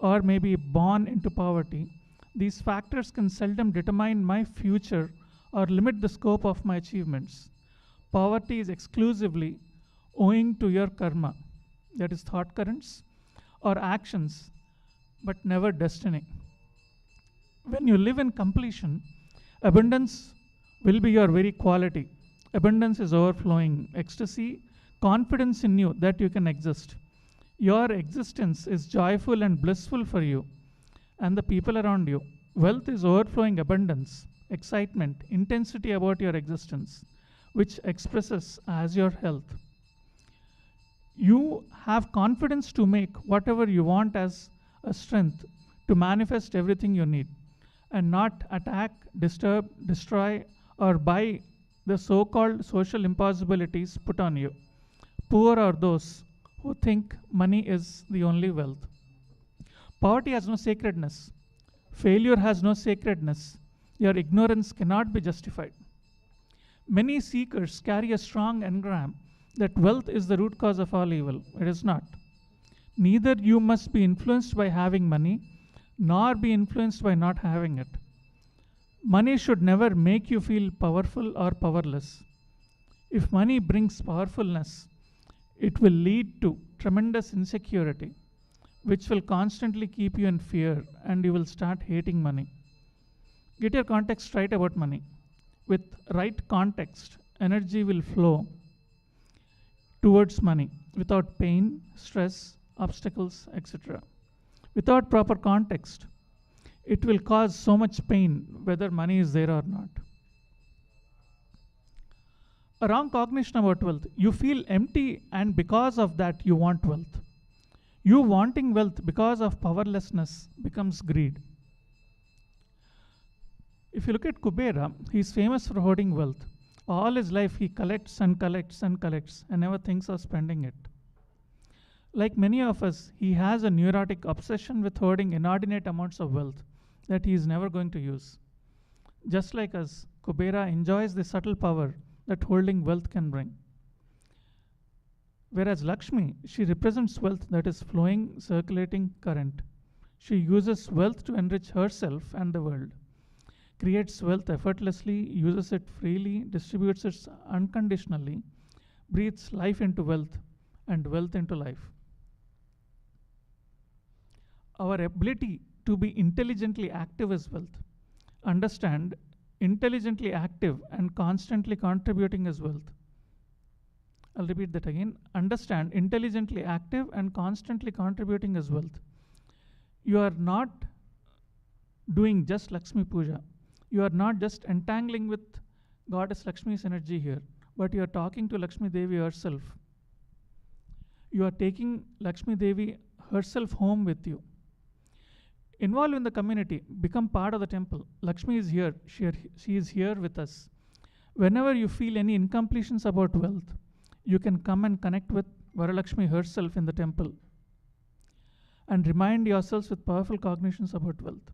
or may be born into poverty. These factors can seldom determine my future or limit the scope of my achievements. Poverty is exclusively owing to your karma, that is, thought currents or actions, but never destiny. When you live in completion, abundance will be your very quality. Abundance is overflowing ecstasy, confidence in you that you can exist. Your existence is joyful and blissful for you and the people around you. Wealth is overflowing abundance, excitement, intensity about your existence, which expresses as your health. You have confidence to make whatever you want as a strength to manifest everything you need and not attack, disturb, destroy, or buy the so called social impossibilities put on you. Poor are those who think money is the only wealth. Poverty has no sacredness. Failure has no sacredness. Your ignorance cannot be justified. Many seekers carry a strong engram that wealth is the root cause of all evil. It is not. Neither you must be influenced by having money, nor be influenced by not having it. Money should never make you feel powerful or powerless. If money brings powerfulness, it will lead to tremendous insecurity, which will constantly keep you in fear and you will start hating money. Get your context right about money. With right context, energy will flow towards money without pain, stress, obstacles, etc. Without proper context, it will cause so much pain whether money is there or not. A wrong cognition about wealth. You feel empty and because of that you want wealth. You wanting wealth because of powerlessness becomes greed. If you look at Kubera, he is famous for hoarding wealth. All his life he collects and collects and collects and never thinks of spending it. Like many of us, he has a neurotic obsession with hoarding inordinate amounts of wealth that he is never going to use. Just like us, Kubera enjoys the subtle power that holding wealth can bring. Whereas Lakshmi, she represents wealth that is flowing, circulating current. She uses wealth to enrich herself and the world, creates wealth effortlessly, uses it freely, distributes it unconditionally, breathes life into wealth and wealth into life. Our ability to be intelligently active is wealth. Understand, intelligently active and constantly contributing is wealth. I'll repeat that again. Understand, intelligently active and constantly contributing is wealth. You are not doing just Lakshmi Puja. You are not just entangling with Goddess Lakshmi's energy here, but you are talking to Lakshmi Devi herself. You are taking Lakshmi Devi herself home with you. Involve in the community, become part of the temple. Lakshmi is here, she is here with us. Whenever you feel any incompletions about wealth, you can come and connect with VaraLakshmi herself in the temple and remind yourselves with powerful cognitions about wealth.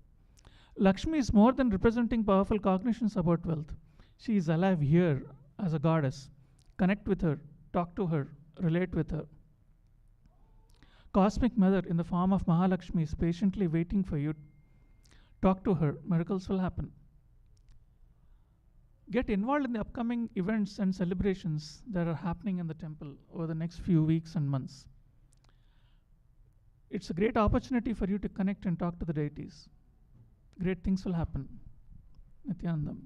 Lakshmi is more than representing powerful cognitions about wealth. She is alive here as a goddess. Connect with her, talk to her, relate with her. Cosmic Mother in the form of Mahalakshmi is patiently waiting for you. Talk to her, miracles will happen. Get involved in the upcoming events and celebrations that are happening in the temple over the next few weeks and months. It's a great opportunity for you to connect and talk to the deities. Great things will happen. Nityanandam.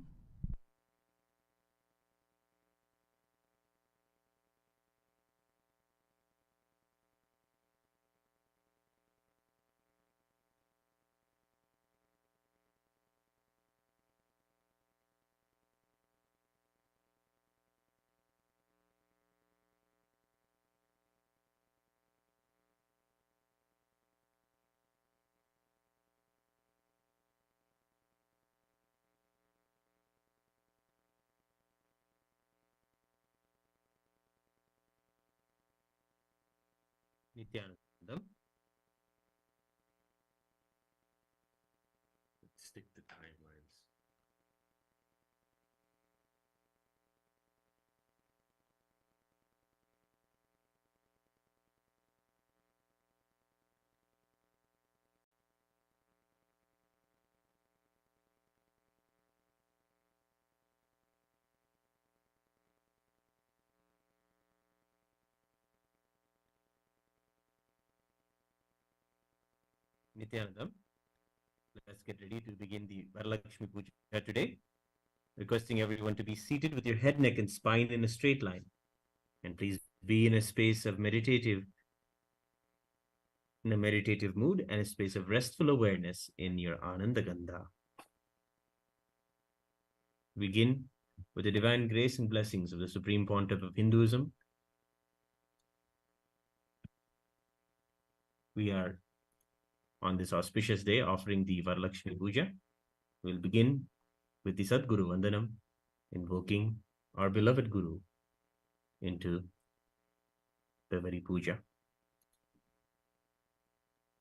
Nityanandam. Nityanandam. Let's get ready to begin the VaraLakshmi Puja today. Requesting everyone to be seated with your head, neck, and spine in a straight line. And please be in a space of meditative mood and a space of restful awareness in your Ananda Gandha. Begin with the divine grace and blessings of the Supreme Pontiff of Hinduism. We are on this auspicious day offering the VaraLakshmi Puja. We'll begin with the Sadguru Vandanam, invoking our beloved Guru into the very puja.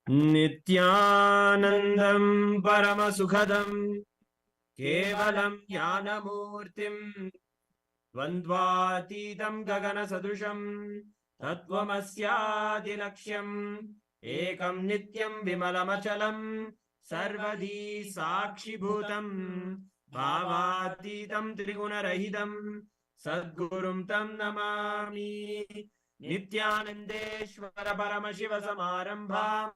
Nityanandam Paramasukhadam Kevalam Jnanamurtim Dvandvatitam Gagana Sadusham Tattvamasyaadilaksham Ekam Nityam Vimalamachalam Sarvadi Sakshi Bhutam Bhavatitam Trigunarahidam Sadgurum Tam Namami Nityanandeshwara Paramashiva Samarambham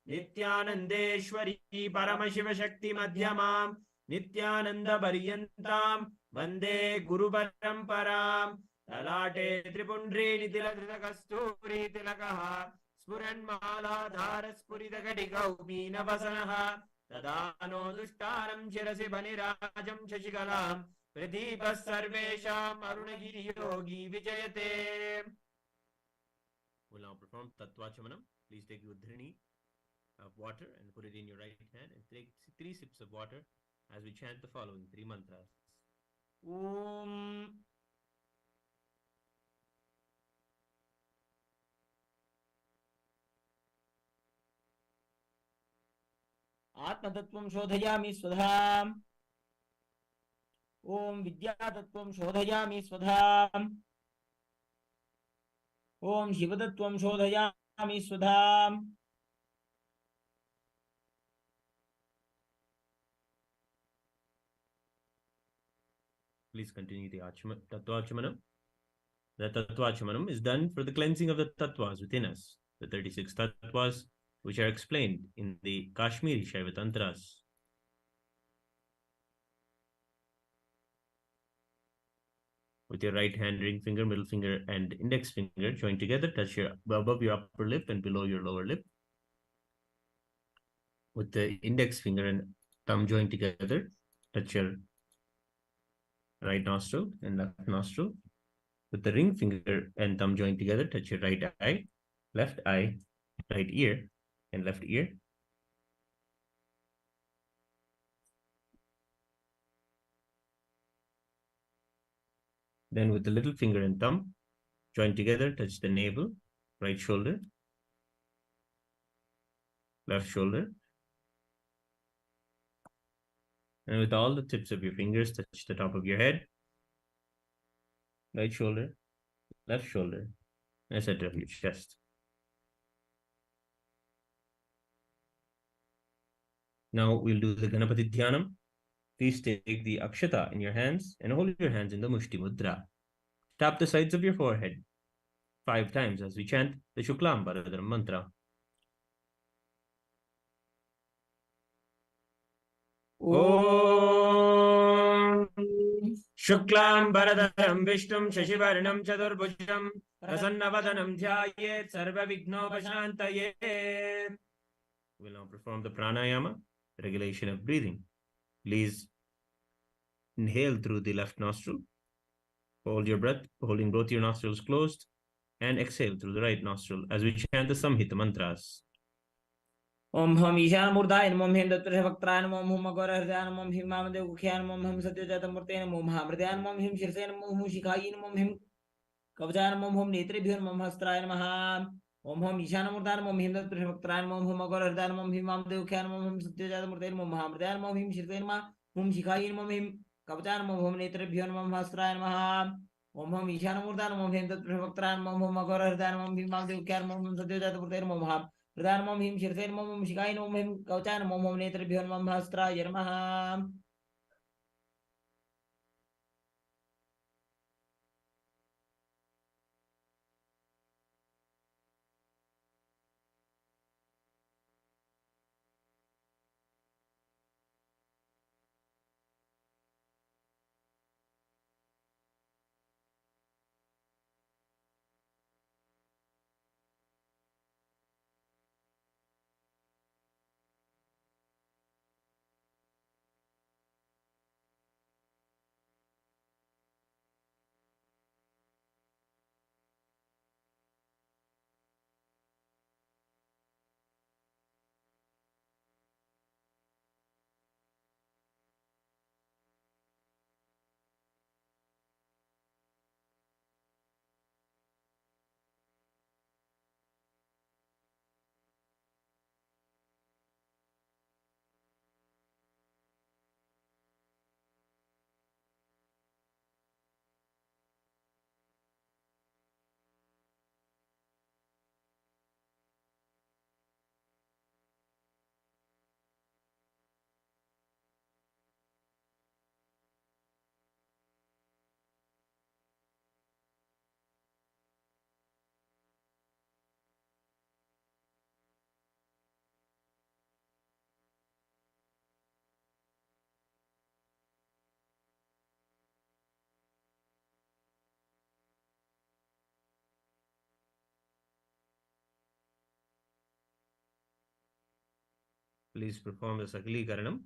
Nityanandeshwari Paramashiva Shakti Madhyamam Nityananda Paryantam Vande Guru Paramparam Lalate Tripundri Nitilaka Kasturi Tilakaha Spuran Mala Dhara Spurita Kadika Upina Vasanaha Tadano Dushtaram Shirasi Banirajam Shashikalam Pradhipa Sarvesham Arunagiri Yogi Vijayate. We'll now perform Tattvachamanam. Please take your udhrini of water and put it in your right hand and take 3 sips of water as we chant the following 3 mantras. Om Atmatattvam shodhayami swadham. Om Vidyatattvam shodhayami swadham. Om Shivatattvam shodhayami swadham. Please continue the Tattvachamanam. The Tattvachamanam is done for the cleansing of the Tattvas within us, the 36 Tattvas, which are explained in the Kashmiri Shaiva Tantras. With your right hand, ring finger, middle finger, and index finger joined together, touch above your upper lip and below your lower lip. With the index finger and thumb joined together, touch your right nostril and left nostril. With the ring finger and thumb joined together, touch your right eye, right ear, and left ear. Then with the little finger and thumb joined together, touch the navel, right shoulder, left shoulder. And with all the tips of your fingers, touch the top of your head, right shoulder, left shoulder, and center of your chest. Now we'll do the Ganapati Dhyanam. Please take the Akshata in your hands and hold your hands in the Mushti Mudra. Tap the sides of your forehead 5 times as we chant the Shuklam Bharadram mantra. Om Shuklam Bharadram Vishnum Shashivarnam Chaturbhujam Prasannavadanam Dhyayet Sarva Vignopashantayet. We'll now perform the pranayama, regulation of breathing. Please inhale through the left nostril. Hold your breath, holding both your nostrils closed, and exhale through the right nostril as we chant the Samhita mantras. Om Ham Ishan Murdayan Mom Him Datra Vaktrayan Mom Hum Agorahdan Mom Him Mamade Ukhan Mom Him Satyajata Murtain Mom Hamrdan Mom Him Shirsen Mom Hum Shikayin Mom Him Kavjan Mom Hum Netribhir Mom Hastrayan Maham Om Ham Ishan Murdan Mom Him Datra Vaktrayan Mom Hum Agorahdan Mom Him Mamade Ukhan Mom Him Satyajata Murtain Mom Hamrdan Mom Him Shirsen Ma Hum Shikayin Mom Him Kavjan Mom Hum Netribhir Mom Hastrayan Maham Om Ham Ishan Murdan Mom Him Datra Vaktrayan Mom Hum Agorahdan Mom Him Mamade Ukhan Mom Him Satyajata Murtain Mom Ham Pradhan Mom Him Shirsen Mom Hum Shikayin Mom Him Kauchan Mom Hum Netribhyon Mom Hastra Yermaha. please perform the Sakalikaranam.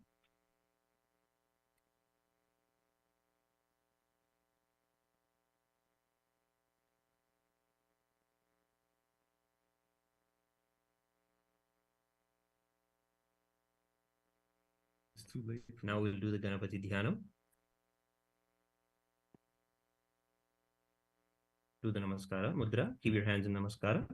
It's too late. Now we'll do the Ganapati Dhyanam. Do the Namaskara Mudra. Keep your hands in Namaskara.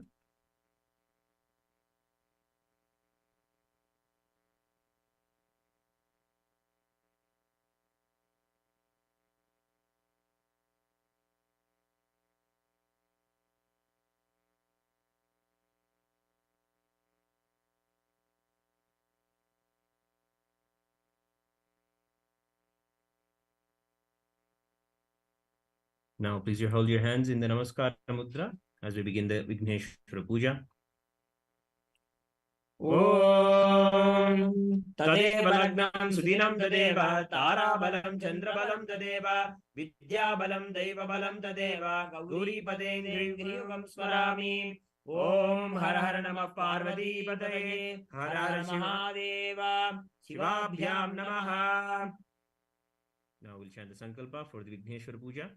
Now, please hold your hands in the Namaskara Mudra as we begin the Vigneshwara Puja. Om Tadeva Lagnam Sudinam Tadeva Tarabalam Chandrabalam Tadeva Vidyabalam Daivabalam Tadeva Gauri Padengrivam Swarami. Om Har Har Namah Parvati Pataye Har Har Mahadeva Shivabhyam Namaha. Now we'll chant the Sankalpa for the Vigneshwara Puja.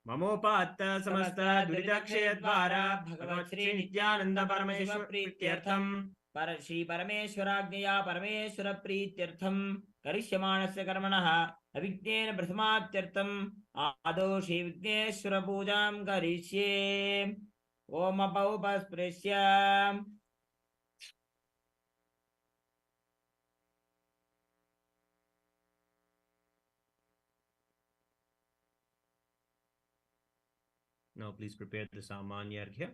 ममोपात्त समस्त दुरितक्षय द्वारा भगवत् श्री नित्यानंद परमेश्वर प्रीत्यर्थम श्री परमेश्वराज्ञया परमेश्वर प्रीत्यर्थम करिष्यमाणस्य कर्मणः अविघ्नेन प्रथमात्यर्थम आदौ श्री विघ्नेश्वर पूजां करिष्ये ओम अपौपस्पृश्य Now please prepare the Samanya Arghya.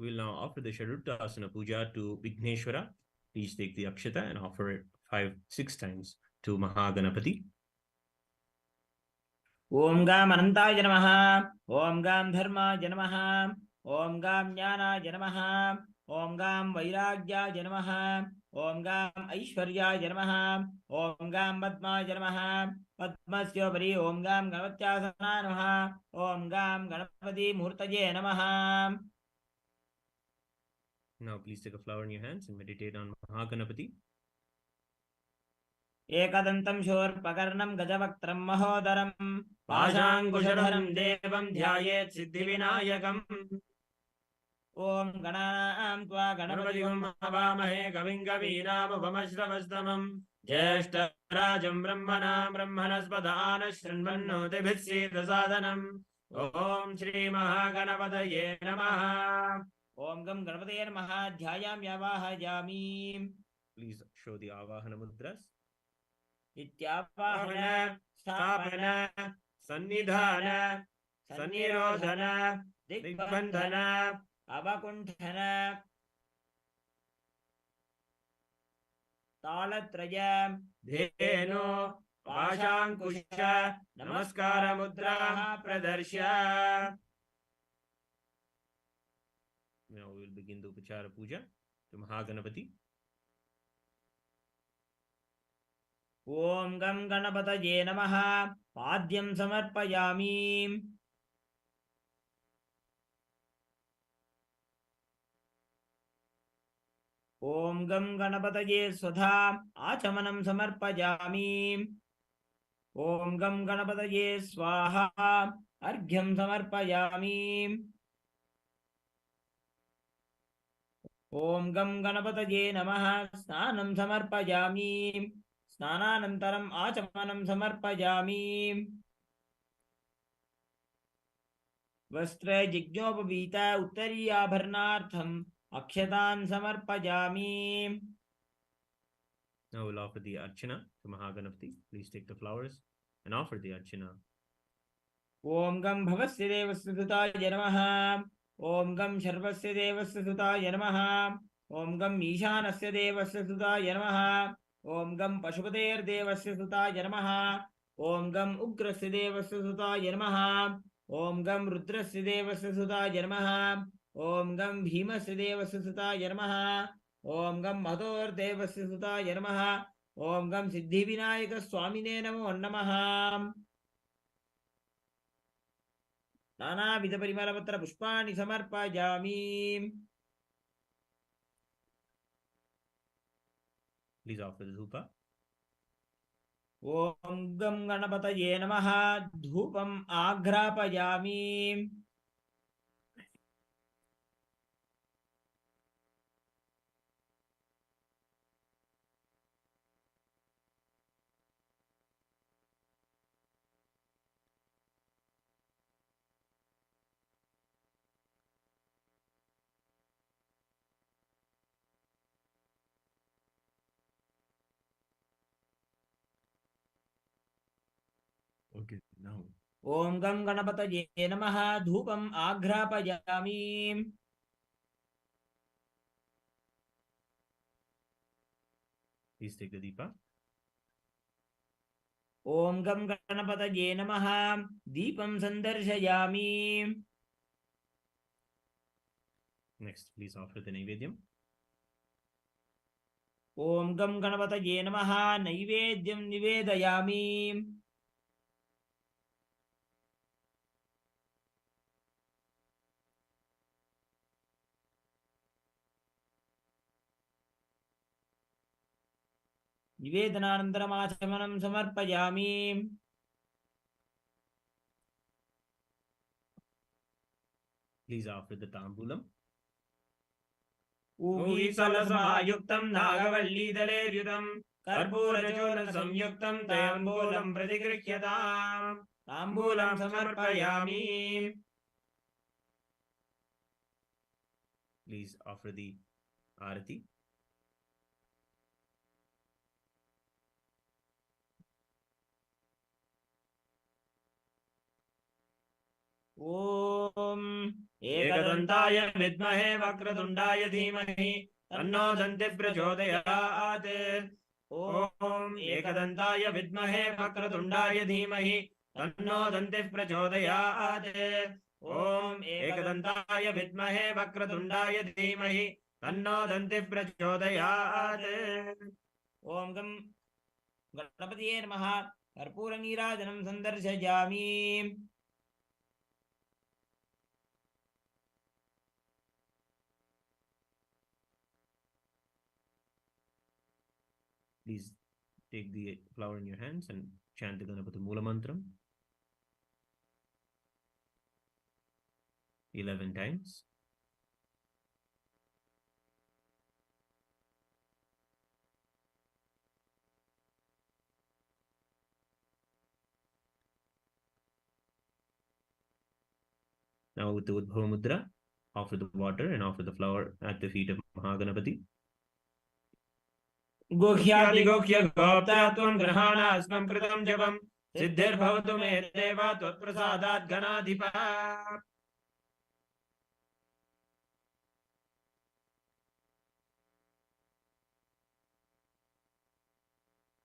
We will now offer the Sharuttasana Puja to Vigneshwara. Please take the Akshata and offer it 5-6 times to Mahaganapati. Om Gam Anantāya Namaha, Om Gam Dharmāya Namaha, Om Gam Jnānāya Namaha, Om Gam Vairāgyāya Namaha, Om Gam Aishwaryāya Namaha, Om Gam Padmāya Namaha, Padmasya Vari Om Gam Ganapatyāsana Namaha, Om Gam Ganapati Murtaye Namaha. Now please take a flower in your hands and meditate on Mahaganapati. Ekadantam Shorpakarnam Gajavaktam Mahodaram Pāśāṅkuṣadharam Devam Dhyāyet Siddhivinājakam. Om Gananam Tva Ganapativam Havāmahe Kavim Kavīnāmupamashravastamam Jyeshtarājam Brahmanām Brahmanaspādāna Shrinvannodibhit Siddhasadhanam. Om Shri Mahaganapataye Namaha. Om Gam Ganapataye Namaha Dhyayam Yavahayami. Please show the Avahana Mudras. Ityavahana Sthapana Sannidhana Sannirodhana Digbandhana Avakunthana Talatraya Dheno Pāśāṅkuṣa Namaskara Mudra Pradarshya. Now we will begin the Upachara Puja to Mahaganapati. Om Gam Ganapataye Namaha Padyam Samarpayami. Om Gam Ganapataye Swatha Achamanam Samarpayami. Om Gam Ganapataye Swaha Arghyam Samarpayami. Om Gam Ganapataye Namaha Snanam Samarpayami. Snananantaram Achamanam Samarpayami. Vastra Jignopavita Uttariyabharnartham Akshatan Samarpayami. Now we'll offer the Archana to Mahaganapati. Please take the flowers and offer the Archana. Om Gam Bhavasya Devasya Namaha. ॐ गं शर्वस्य देवस्य सुताय नमः ॐ गं ईशानस्य देवस्य सुताय नमः ॐ गं पशुपतेर्देवस्य सुताय नमः ॐ गं उग्रस्य देवस्य सुताय नमः ॐ गं रुद्रस्य देवस्य सुताय नमः ॐ गं भीमस्य देवस्य सुताय नमः ॐ गं महतोर्देवस्य सुताय नमः ॐ गं सिद्धिविनायकस्वामिने नमो नमः नानाविधपरिमलपत्र पुष्पाणि समर्पयामि Please offer the dhupa. ॐ गं गणपतये नमः धूपम् आघ्रापयामि Okay, now. ॐ गं गणपतये नमः धूपम् आघ्रापयामि Please take the deepa. ॐ गं गणपतये नमः दीपं सन्दर्शयामि Next, please offer the naivedyam. ॐ गं गणपतये नमः नैवेद्यं निवेदयामि निवेदनानन्तरमाचमनं समर्पयामि Please offer the tambulam. ऊगीफलसमायुक्तं नागवल्लीदलेर्युतं कर्पूरचूर्णसंयुक्तं ताम्बूलं प्रतिगृह्यताम् ताम्बूलं समर्पयामि Please offer the arati. ॐ एकदन्ताय विद्महे वक्रतुण्डाय धीमहि तन्नो दन्तिः प्रचोदयात् ॐ एकदन्ताय विद्महे वक्रतुण्डाय धीमहि तन्नो दन्तिः प्रचोदयात् ॐ एकदन्ताय विद्महे वक्रतुण्डाय धीमहि तन्नो दन्तिः प्रचोदयात् ॐ गं गणपतये नमः कर्पूरनीराजनं सन्दर्शयामि Please take the flower in your hands and chant the Ganapati Mula Mantram 11 times. Now with the Udbhava Mudra, offer the water and offer the flower at the feet of Mahaganapati. गुह्यादिगुह्य गोप्तात्वं ग्रहाणास्मं कृतं जपं सिद्धिर्भवतु मे देव त्वत्प्रसादात् गणाधिपः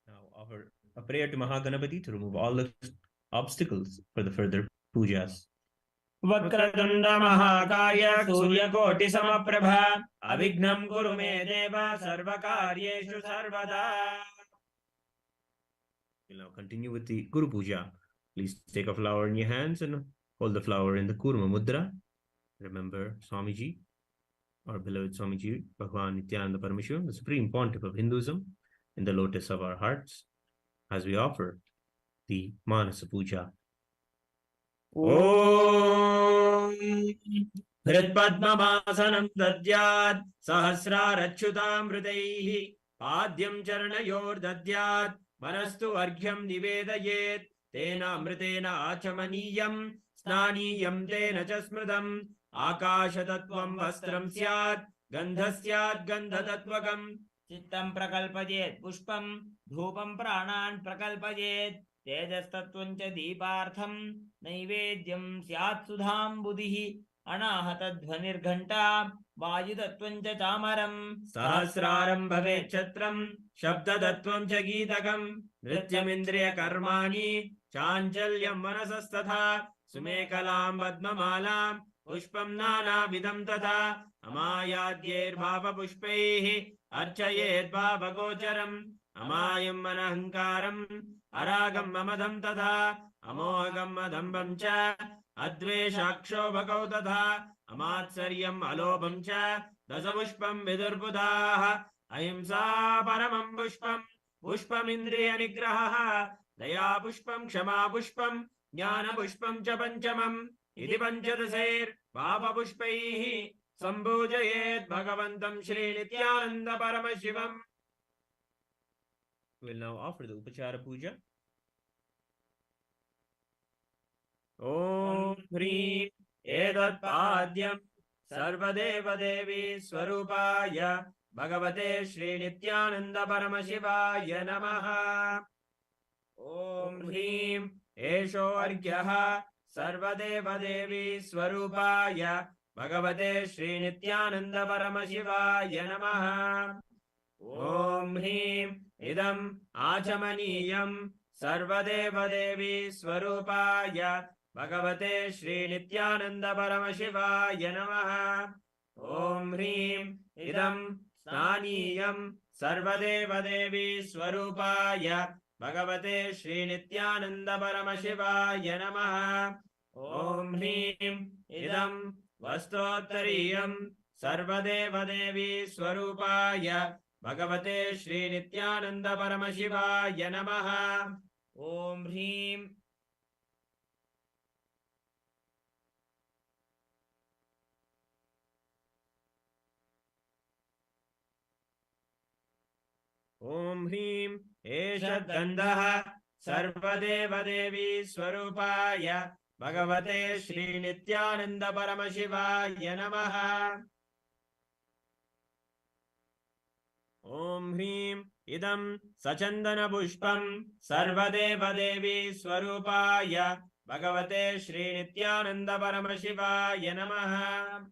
Now offer a prayer to Mahaganapati to remove all the obstacles for the further pujas. वक्रतुण्ड महाकाय सूर्यकोटिसमप्रभ अविघ्नं कुरु मे देव सर्वकार्येषु सर्वदा. We'll now continue with the Guru Puja. Please take a flower in your hands and hold the flower in the Kurma Mudra. Remember Swamiji, our beloved Swamiji, Bhagwan Nityananda Parameshwar, the Supreme Pontiff of Hinduism, in the lotus of our hearts, as we offer the Manasa Puja. ॐ हृत्पद्मवासनं दद्यात् सहस्रारच्युतामृतैः पाद्यं चरणयोर्दद्यात् मनस्तु अर्घ्यं निवेदयेत् तेनामृतेन आचमनीयं स्नानीयं तेन च स्मृतम् आकाशतत्त्वं वस्त्रं स्यात् गन्धस्यात् गन्धतत्त्वकम् चित्तं प्रकल्पयेत् पुष्पं धूपं प्राणान् प्रकल्पयेत् तेजस्तत्त्वं च दीपार्थं नैवेद्यं स्यात् सुधाम्बुधिः अनाहतध्वनिर्घण्टा वायुतत्त्वं च चामरम् सहस्रारं भवेत् छत्रम् शब्दतत्त्वं च गीतकम् नृत्यमिन्द्रियकर्माणि चाञ्चल्यं मनसस्तथा सुमेखलां पद्ममालां पुष्पं नानाविधं तथा अमायाद्यैर्भावपुष्पैः अर्चयेत् भावगोचरम् अमायं मनहङ्कारम् अरागं ममदं तथा अमोहगम् अदम्बं च अद्वेषाक्षोभकौ तथा अमात्सर्यम् अलोभं च दशपुष्पं विदुर्बुधाः अहिंसा परमं पुष्पं पुष्पमिन्द्रियनिग्रहः दया पुष्पं क्षमा पुष्पं ज्ञानपुष्पं च पञ्चमम् इति पञ्चदशैर्भावपुष्पैः सम्पूजयेत् भगवन्तं Shri Nityananda Paramashivam. We will now offer the Upachara Puja. Om Hrim Edatpadyam Sarvadevadevi Swarupaya Bhagavate Shri Nityananda Paramashivaya Namaha. Om Hrim Esho Argyaha Sarvadevadevi Swarupaya Bhagavate Shri Nityananda Paramashivaya Namaha. Om Hrim Idam Achamaniyam Sarvadevadevi Swarupaya Bhagavate Shri Nityananda Paramashivaya Namaha. Om Hrim Idam Snaniyam Sarvadevadevi Swarupaya Bhagavate Shri Nityananda Paramashivaya Namaha. Om Hrim Idam Vastottariyam Sarvadevadevi Swarupaya Bhagavate Shri Nityananda Paramashivaya Namaha. Om Hrim Om Hrim Eshadgandhah Sarvadevadevi Swarupaya Bhagavate Shri Nityananda Paramashivaya Namaha. Om Hrim Idam Sachandana Pushpam Sarvadevadevi Swarupaya Bhagavate Shri Nityananda Paramashivaya Namaha.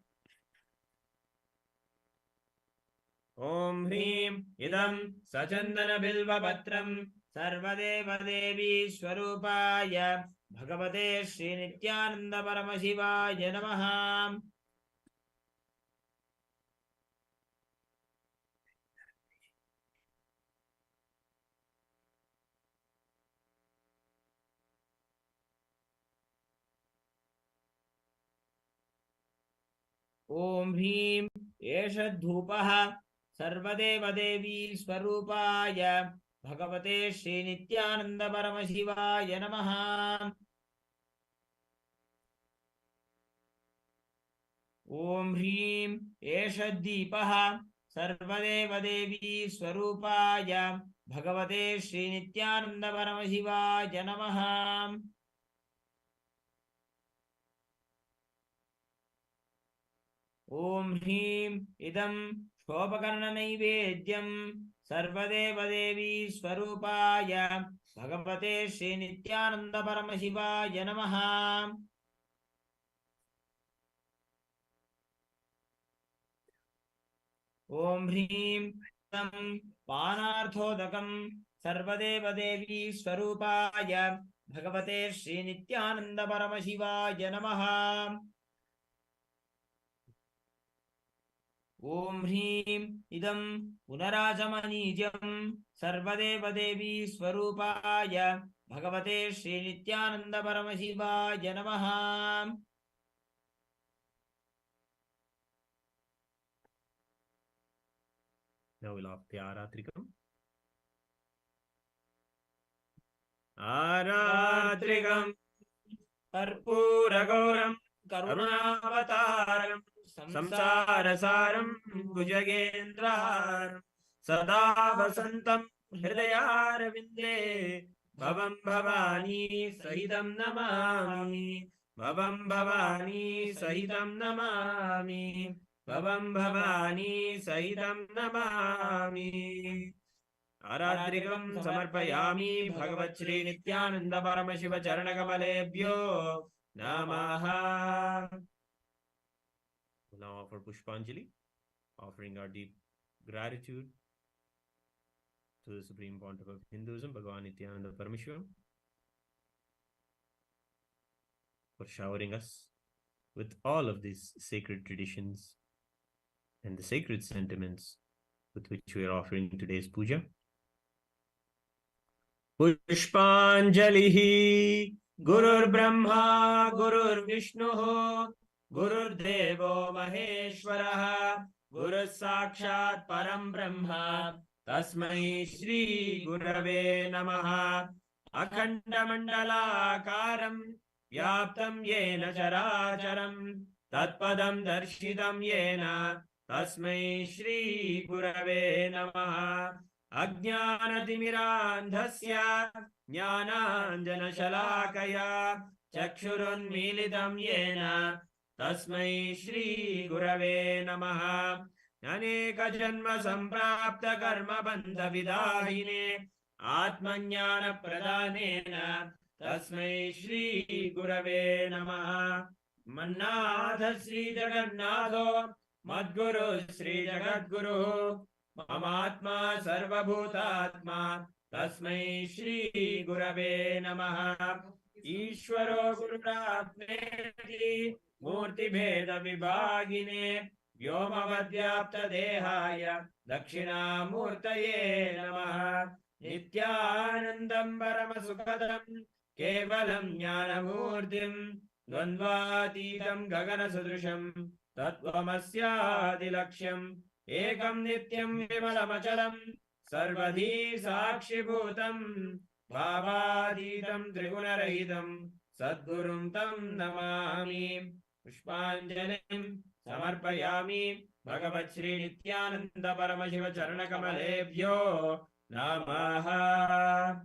Om Hrim Idam Sachandana Bilvapatram Sarvadevadevi Swarupaya Bhagavate Shri Nityananda Paramashivaya Namaha. Om Hrim Esha Dhupah Sarvadevadevi Swarupaya Bhagavate Shri Nityananda Paramashivaya Namaha. Om Hrim Esha Deepah Sarvadevadevi Swarupaya Bhagavate Shri Nityananda Paramashivaya Namaha. Om Hrim Idam Shopakarna Naivedyam Sarvadevadevi Swarupaya Bhagavate Shri Nityananda Paramashivaya Namaha. Om Hrim Idam Panarthodakam Sarvadevadevi Swarupaya Bhagavate Shri Nityananda Paramashivaya Namaha. Om Hrim Idam Punarajamanijam Sarvadevadevi Swarupaya Bhagavate Shri Nityananda Paramashivaya Namaha. Now we'll offer the Aratrikam. Aratrikam Karpuragauram Karunavataram Samsarasaram Bhujagendram Sada Vasantam Hridayarvinde Bhavam Bhavani Sahitam Namami Bhavam Bhavani Sahitam Namami Bhavam Bhavani Sahitam Namami. Aradrikam Samarpayami Bhagavat Shri Nityananda Paramashiva Charanakamaleebhyo Namaha. now offer Pushpanjali, offering our deep gratitude to the Supreme Pontiff of Hinduism, Bhagavan Nityananda Parameshwaram, for showering us with all of these sacred traditions and the sacred sentiments with which we are offering today's puja. Pushpanjalihi Gurur Brahma Gurur Vishnu Gurur Devo Maheshwaraha Guru Sakshat Param Brahma Tasmai Shri Gurave Namaha Akhanda Mandalakaram Vyaptam Yena Characharam Tatpadam Darshitam Yena Tasmai Shri Gurave Namaha Ajnanatimirandhasya Jnananjanashalakaya Chakshurunmilitam Yena Tasmai Shri Gurave Namaha Aneka Janma Samprapta Karma Bandha Vidahine Atmanyana Pradhanena Tasmai Shri Gurave Namaha Mannatha Sri Jagannatho Madguru Sri Jagadguru Mamatma Sarvabhutatma Tasmai Shri Gurave Namaha Ishvaro Gururatmeti Murti Bheda Vibhagine Vyomavadyapta Dehaya Dakshina Murtaye Namaha Nityanandam Paramasukadam Kevalam Jnanamurtim Dvandvatitam Gagana Sudrusham Tattvamasyaadilaksham Ekam Nityam Vimalamachalam Sarvadhi Sakshibhutam Bhavaditam Trigunarahitam Sadgurum Tam Namami Pushpanjalim Samarpayami Bhagavat Shri Nityananda Paramashiva Charanakamaleebhyo Namaha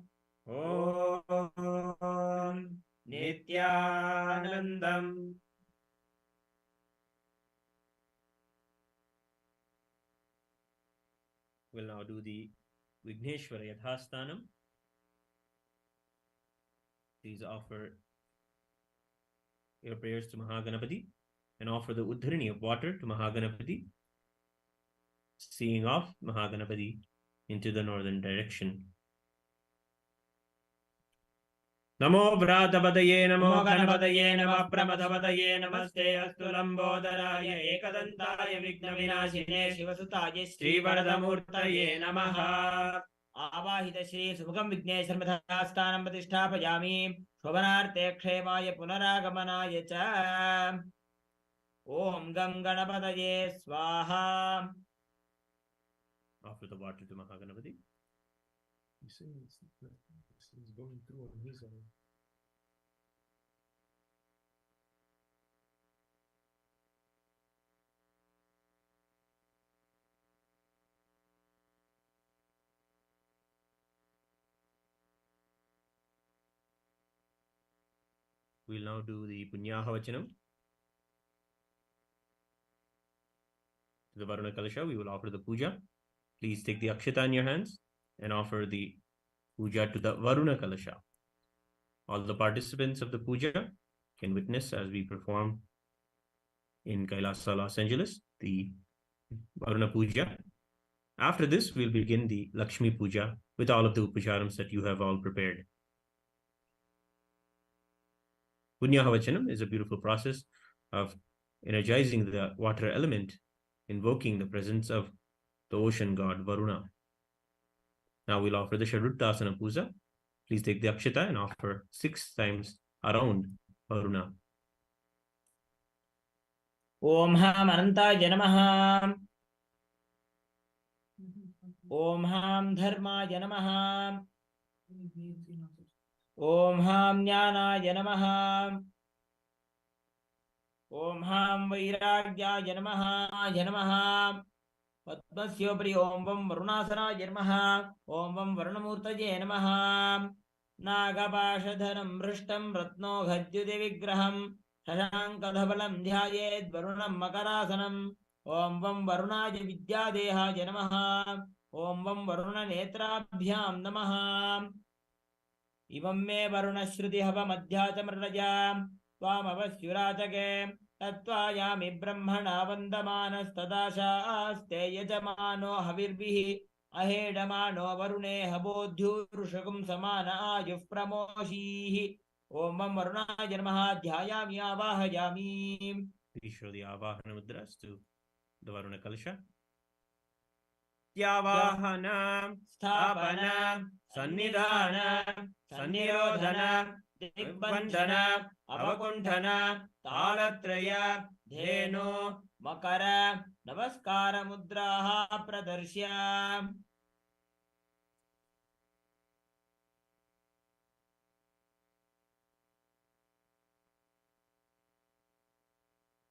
Om Nityanandam. We'll now do the Vigneshwara Yadhastanam. Please offer your prayers to Mahaganapati and offer the Uddharini of water to Mahaganapati, seeing off Mahaganapati into the northern direction. Namo Vratapadaye Namo Ganapadaye Namo Pramadapadaye Namaste Astu Lambodharaya Ekadantaya Vigna Vinashine Shivasutaye Shri Varadamurtaye Namaha Avahita Shri Subhagam Vigneshwar Madhastanam Pratisthapayami Shobhanarte Kshemaya Punaragamanaye Cha Om Gam Ganapadaye Swaha. Offer the water to Mahaganapati. You say it's going through on his own. We'll now do the Punyahavachanam. To the Varuna Kalasha, we will offer the puja. Please take the Akshata in your hands and offer the puja to the Varuna Kalasha. All the participants of the puja can witness as we perform in Kailasa, Los Angeles, the Varuna Puja. After this, we'll begin the Lakshmi Puja with all of the Upacharams that you have all prepared. Punyahavachanam is a beautiful process of energizing the water element, invoking the presence of the ocean god Varuna. Now we'll offer the Sharuttasana Puja. Please take the Akshata and offer 6 times around Varuna. Om Ham Anantaya Namaha. Om Ham Dharmaya Namaha. Om Ham Jnanaya Namaha. Om Ham Vairagyaya Namaha. Padmasyopri Om Vam Varunasana Namaha. Om Vam Varunamurtaye Namaha. Nagapashadharam Vrishtam Ratno Ghajyude Vigraham Shashankadhabalam Dhyayed Varunam Makarasanam. Om Vam Varunaya Vidyadehaya Namaha. Om Vam Varuna Netrabhyam Namaha. Ivam me Varuna Shruti Hava Madhyatamraja Tvamavasyuratake तत्त्वायामि ब्रह्मणा वन्दमानस्तदाशास्ते यजमानो हविर्भिः अहेडमानो वरुणे हवोद्युरुषकुं समान आयुः प्रमोषीः ॐ वं वरुणाय नमः ध्यायामि आवाहयामि. Please show the Avahana mudras to the Varuna Kalasha. Tyavahana, Sthapana, Sannidhana, Sannirodhana, Digbandhana, Avakunthana, Talatraya, धेनु मकर नमस्कार मुद्राः प्रदर्श्य.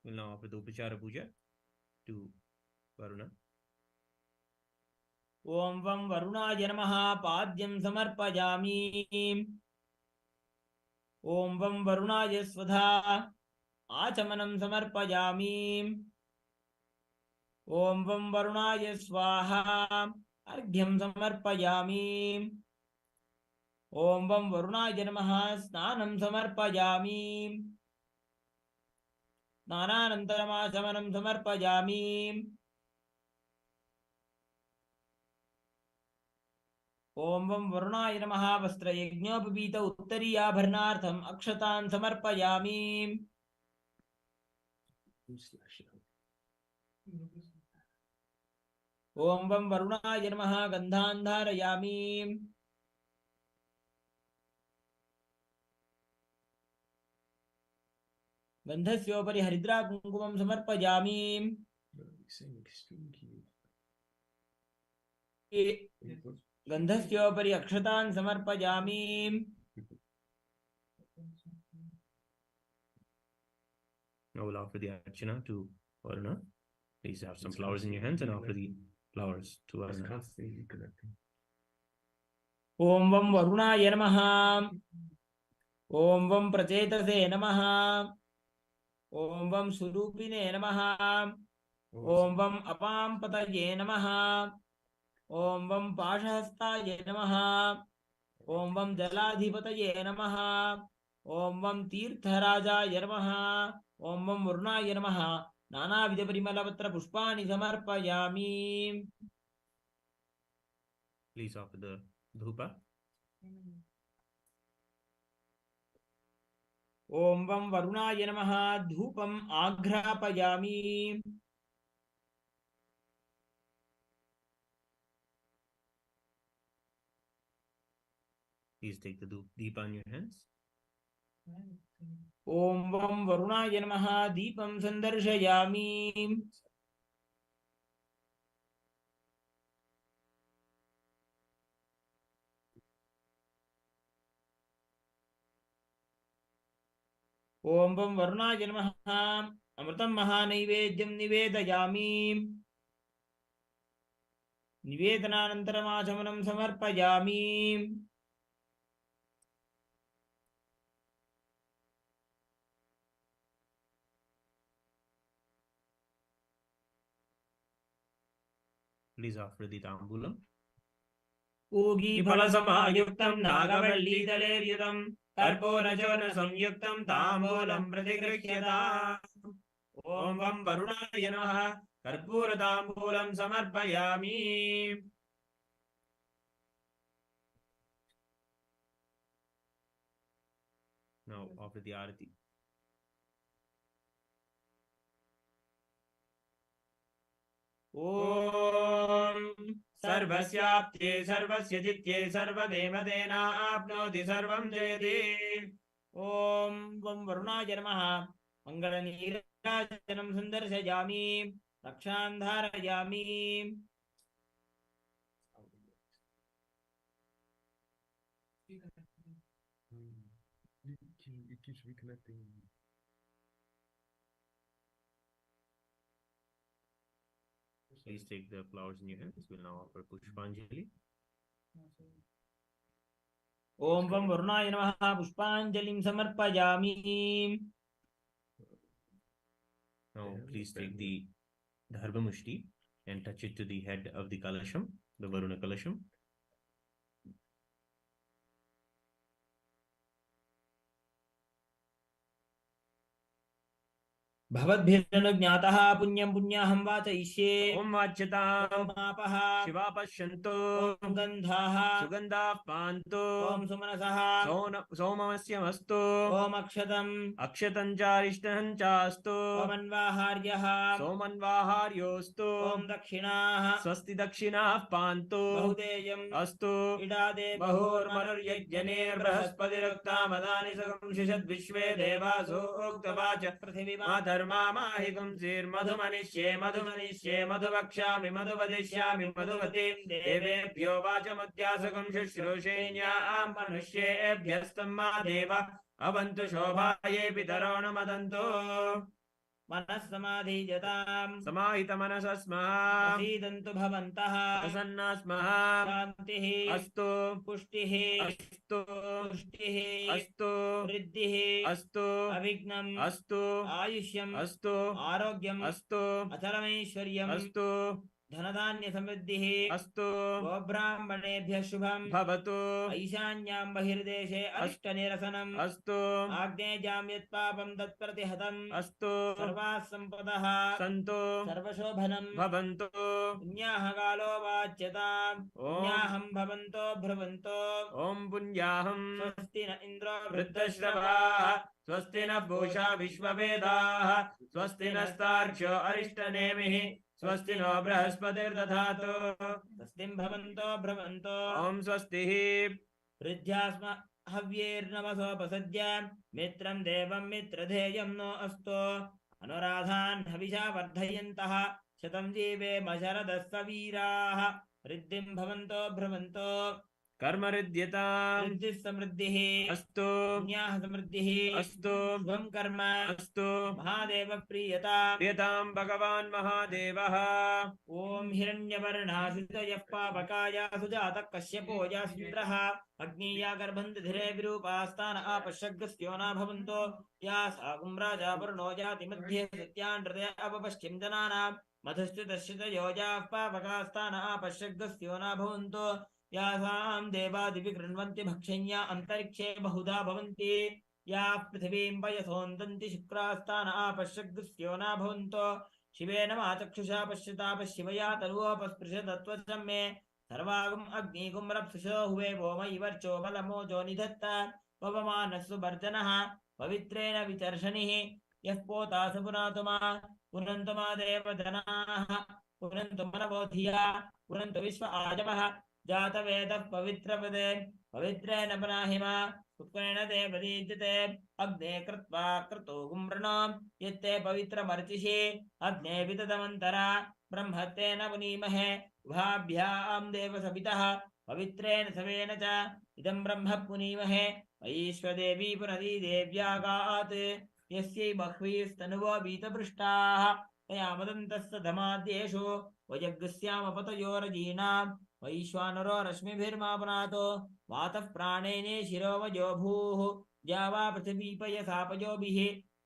We'll now offer the Upachara Puja to Varuna. ॐ वं वरुणाय नमः पाद्यं समर्पयामि. ॐ वं वरुणाय स्वधा आचमनं समर्पयामि. ॐ वं वरुणाय स्वाहा अर्घ्यं समर्पयामि. ॐ वं वरुणाय नमः स्नानं समर्पयामि. स्नानानन्तरमाचमनं समर्पयामि. ॐ वं वरुणाय नमः वस्त्रयज्ञोपवीत उत्तरीयाभरणार्थम् अक्षतान् समर्पयामि. ॐ वं वरुणाय नमः गन्धान् धारयामि. गन्धस्योपरि हरिद्राकुङ्कुमं समर्पयामि. गन्धस्योपरि अक्षतान् समर्पयामि. Now we'll offer the Archana to Varuna. Please have some flowers in your hands and offer the flowers to Varuna. ॐ वं वरुणाय नमः. ॐ वं प्रचेतसे नमः. ॐ वं स्वरूपिणे नमः. ॐ वं अपाम्पतये नमः. ॐ वं पाशहस्ताय नमः. ॐ वं जलाधिपतये नमः. ॐ वं तीर्थराजाय नमः. ॐ वं वरुणाय नमः. नानाविधपरिमलपत्र पुष्पाणि समर्पयामि. Please offer the Dhupa. ॐ वं वरुणाय नमः धूपम् आघ्रापयामि. Please take the Deepa in your hands. ॐ वं वरुणाय नमः दीपं सन्दर्शयामि. ॐ वं वरुणाय नमः अमृतं महानैवेद्यं निवेदयामि. निवेदनानन्तरमाचमनं समर्पयामि. Please offer the Tambulam. पूगीफलसमायुक्तं नागवल्लीदलेर्युतं कर्पूरचूर्णसंयुक्तं ताम्बूलं प्रतिगृह्यताम्. ॐ वं वरुणाय नमः कर्पूरताम्बूलं समर्पयामि. Now offer the Arati. ॐ सर्वस्याप्त्ये सर्वस्य जित्ये सर्वदेवतेनाप्नोति सर्वं जयति. ॐ वं वरुणाय नमः मङ्गलनीराजनं सन्दर्शयामि. रक्षां धारयामि. It keeps reconnecting. Please take the flowers in your hands. We'll now offer Pushpanjali. ॐ वं वरुणाय नमः पुष्पाञ्जलिं समर्पयामि. Now please take the Dharva Mushti and touch it to the head of the Kalasham, the Varuna Kalasham. भवद्भिरनुज्ञातः पुण्यं पुण्याहं वाचयिष्ये ओम वाच्यताम् ॐ आपः शिवा पश्यन्तु ॐ गन्धाः सुगन्धाः पान्तु ॐ सुमनसः सोमस्यमस्तु ॐ अक्षतम् अक्षतं चारिष्टं चास्तु ॐ अन्वाहार्यः सोमन्वाहार्योऽस्तु ॐ दक्षिणाः स्वस्ति दक्षिणाः पान्तु बहुतेयम् अस्तु इडादे बहुर्मनुर्यज्ञनेर्बृहस्पतिरुक्तामदानि सकंशिषद्विश्वे देवासो उक्तवाच धर्मामाहिकं श्रीर्मधुमनिष्ये मधुमनिष्ये मधुवक्ष्यामि मधुवदिष्यामि मधुवतीं देवेभ्यो वाचमध्यासकं शुश्रूषेण्यां मनुष्येभ्यस्तं मा देव अवन्तु शोभायै पितरो न मदन्तु मनः समाधिजताम् समाहितमनसः स्मः प्रसीदन्तु भवन्तः प्रसन्ना स्मः शान्तिः अस्तु पुष्टिः अस्तु पुष्टिः अस्तु वृद्धिः अस्तु अविघ्नम् अस्तु आयुष्यम् अस्तु आरोग्यम् अस्तु अचलमैश्वर्यम् अस्तु धनधान्य समृद्धिः अस्तु गोब्राह्मणेभ्यः शुभम् भवतु ऐशान्यां बहिर्देशे अरिष्टनिरसनम् अस्तु आग्नेयां यत्पापं तत्प्रतिहतम् अस्तु सर्वाः सम्पदः सन्तु सर्वशोभनम् भवन्तु पुण्याः कालो वाच्यताम् पुण्याहं भवन्तो भ्रुवन्तो ॐ पुण्याहं स्वस्ति न इन्द्रो वृद्धश्रवाः स्वस्ति न पूषा विश्ववेदाः स्वस्ति नस्तार्क्ष्यो अरिष्टनेमिः स्वस्ति नो बृहस्पतिर्दधातु स्वस्तिं भवन्तो भ्रुवन्तो ॐ स्वस्तिः वृद्ध्यास्म हव्यैर्नवसोपसद्य मित्रं देवं मित्रधेयं नो अस्तु अनुराधान् हविषा वर्धयन्तः शतं जीवेम शरदः वीराः वृद्धिं भवन्तो भ्रुवन्तो कर्मरिद्यता वृद्धिः समृद्धिः अस्तु पुण्याः समृद्धिः अस्तु शुभं कर्म अस्तु महादेव प्रीयता प्रियतां भगवान् महादेवः ॐ हिरण्यवर्णासितयः पावकाया सुजातः कश्यपो यासीन्द्रः अग्नीया गर्भं दधिरे विरूपास्तान आपश्यग्रस्योना भवन्तो या सागुं राजा वर्णो जाति मध्ये सत्यान् हृदय अपपश्चिं जनानां मधुश्चितश्चितयो याः पावकास्तान आपश्यग्रस्योना भवन्तो यासां देवादिपि गृह्णन्ति भक्षण्या अन्तरिक्षे बहुधा भवन्ति याः पृथिवीं पयसोन्दन्ति शुक्रास्तान आपश्यग्स्योना भवन्तो शिवेन माचक्षुषा पश्यता पश्यवया तनुवोपस्पृशतत्वचं मे सर्वागुम् अग्निगुम्रप्सुषो हुवे वो मयि वर्चो बलमोजो निधत्त पवमानः सुवर्जनः पवित्रेण विचर्षणिः यः पोता स पुनातु मा पुनन्तु मा देवजनाः पुनन्तु मनवो धिया पुनन्तु विश्व आजवः जातवेदः पवित्रपदे पवित्रेण पुनाहिमा उत्करेण ते प्रदीयते अग्ने कृत्वा क्रतो गुम्रणो यत्ते पवित्रमर्चिषि अग्ने विदधमन्तरा ब्रह्मत्तेन पुनीमहे उभाभ्यां देवसवितः पवित्रेण सवेन च इदं ब्रह्म पुनीमहे वैश्वदेवी पुनरी देव्यागात् यस्यै बह्वीस्तनुवो वीतपृष्टाः तया मदन्तस्य धमाद्येषु वयग्स्यामपतयोरजीनाम् वैश्वानरो रश्मिभिर्मा पुनातो वातः प्राणेने शिरोवजो भूः द्यावा पृथिवीपयसापयोभिः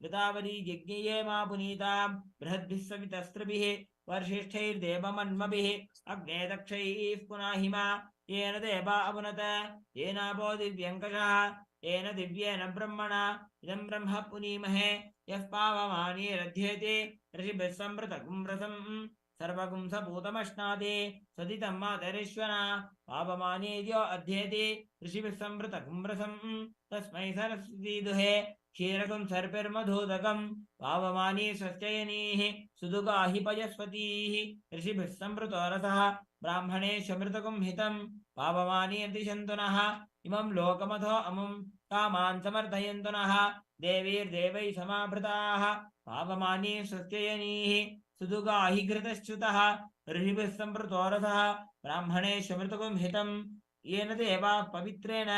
ऋतावरी यज्ञये मा पुनीतां बृहद्भिः सवितस्त्रिभिः वर्षिष्ठैर्देवमन्मभिः अग्ने दक्षैः पुनाहिमा येन देवा अपुनत येनापो दिव्यङ्कषः येन दिव्येन ब्रह्मणा इदं ब्रह्म पुनीमहे यः पावमानीरध्येते ऋषिभिः संवृतगुं रसम् सर्वगुं सपूतमश्नाति सदितं मातरिश्वना पापमानेद्यो अध्येति ऋषिभिः संवृतगुं रसम् तस्मै सरस्वती दुहे क्षीरकं सर्पिर्मधुदकं पावमानी स्वस्त्ययनीः सुदुगा हि पयस्वतीः ऋषिभिः संवृतो रसः ब्राह्मणे शमृतकं हितं पावमानी दिशन्तु नः इमं लोकमथो अमुं कामान् समर्थयन्तु नः देवीर्देवैः समाभृताः पावमानी स्वस्त्ययनीः सुदुगा हि घृतश्च्युतः ऋषिभिः संवृतो रसः ब्राह्मणे शमृतकं हितं येन देवा पवित्रेण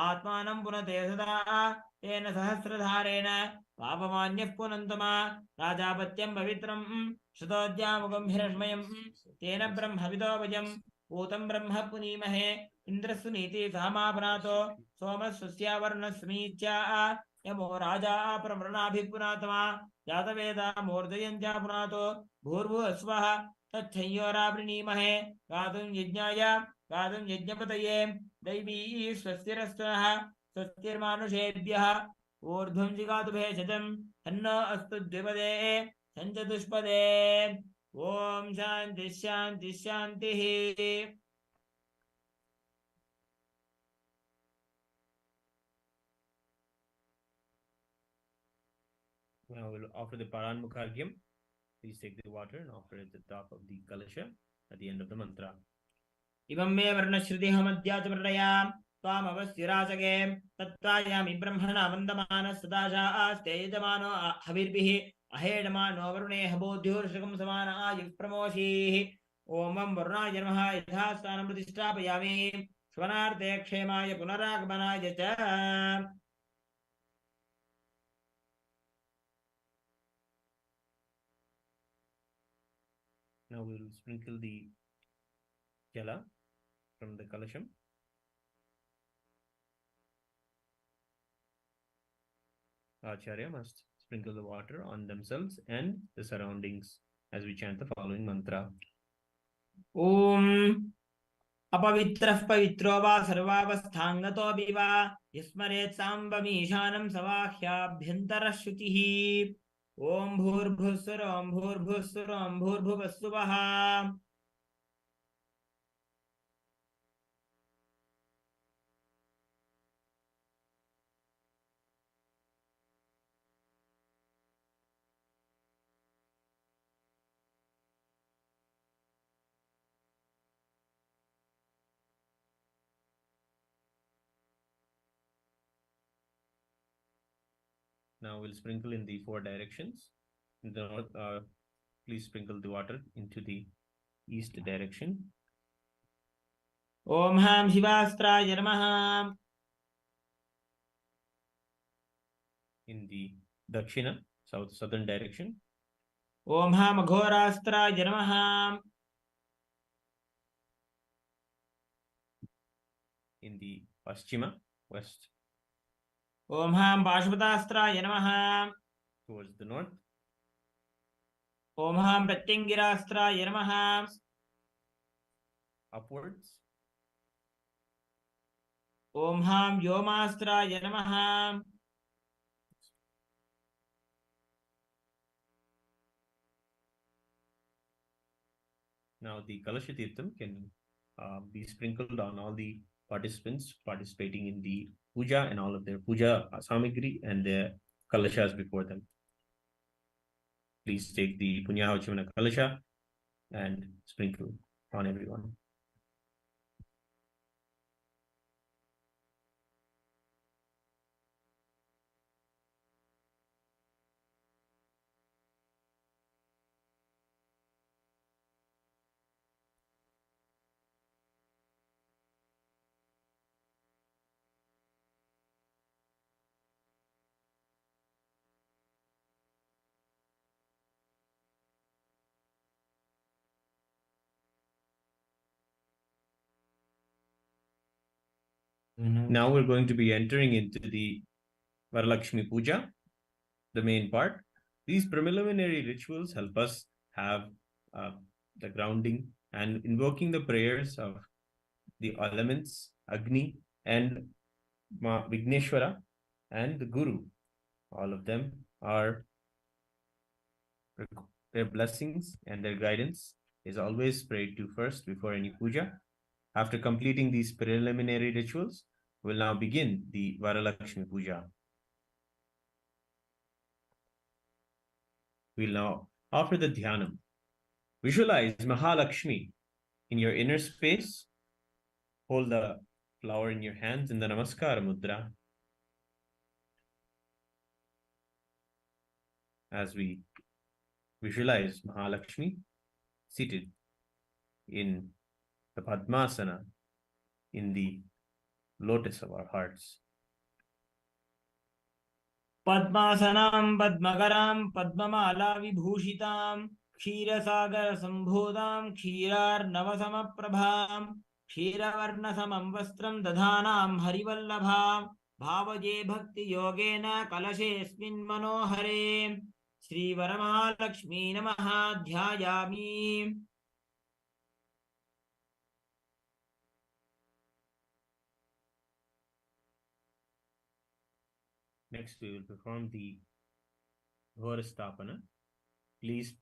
आत्मानं पुनते सदा तेन सहस्रधारेण पापमान्यः पुनन्तु मा राजापत्यं पवित्रं शतोद्यामुखं हिरण्मयं तेन ब्रह्मविदो वयं पूतं ब्रह्म पुनीमहे इन्द्रस्तु नीति सहमापनातो सोमस्वस्यावर्णस्मीच्या यमो राजा प्रवृणाभिः पुनातमा जातवेदा मूर्धयन्त्या पुनातो भूर्भुवस्वः तच्छंयोरावृणीमहे गातुं यज्ञाय गातुं यज्ञपतये दैवी स्वस्तिरस्तुनः स्वस्तिर्मानुषेभ्यः ऊर्ध्वं जिगातु भेषजं तन्नो अस्तु द्विपदे सञ्चतुष्पदे ॐ शान्ति शान्ति शान्तिः Now we'll offer the Paranmukhargyam. Please take the water and offer it at the top of the kalasha at the end of the mantra. इमं मे वर्णश्रुतिहमद्याच वर्णयाम् त्वामवस्युरासगे तत्त्वायामि ब्रह्मणा वन्दमानः सदाशा आस्ते यजमानो हविर्भिः अहेडमानो वरुणे हबोध्योर्षकं समान आयुः प्रमोषीः ॐ वं वरुणाय नमः यथास्थानं प्रतिष्ठापयामि श्वनार्थे क्षेमाय पुनरागमनाय च Now we'll sprinkle the jala from the kalasham. Acharya must sprinkle the water on themselves and the surroundings as we chant the following mantra. ॐ अपवित्रः पवित्रो वा सर्वावस्थाङ्गतोऽपि वा यस्मरेत् साम्बमीशानं सवाह्याभ्यन्तरः शुचिः ॐ भूर्भुस्सुरं भूर्भुस्सुरं भूर्भुवस्सुवः Now we'll sprinkle in the 4 directions. In the north, please sprinkle the water into the east direction. ॐ हां शिवास्त्राय नमः In the dakshina, southern direction. ॐ हां अघोरास्त्राय नमः In the paschima, west. ॐ हां पाशुपतास्त्राय नमः Towards the north. ॐ हां प्रत्यङ्गिरास्त्राय नमः Upwards. ॐ हां व्योमास्त्राय नमः Now the Kalasha Tirtham can be sprinkled on all the participants participating in the puja and all of their puja samagri and their kalashas before them. Please take the Punyahachimana Kalasha and sprinkle on everyone. Now we're going to be entering into the VaraLakshmi Puja, the main part. These preliminary rituals help us have the grounding and invoking the prayers of the elements, Agni and Vigneshwara and the Guru. All of them are, their blessings and their guidance is always prayed to first before any puja. After completing these preliminary rituals, we'll now begin the VaraLakshmi Puja. We'll now offer the Dhyanam. Visualize Mahalakshmi in your inner space. Hold the flower in your hands in the Namaskara Mudra. As we visualize Mahalakshmi seated in the Padmasana, in the lotus of our hearts. पद्मासनां पद्मकरां पद्ममाला विभूषितां Kshirsagar सम्भूतां क्षीरार्णवसमप्रभां क्षीरवर्णसमं वस्त्रं दधानां हरिवल्लभां भावये भक्तियोगेन कलशेऽस्मिन् मनोहरे श्रीवरमहालक्ष्मी नमः ध्यायामि Next, we will perform the Varastapana. Please,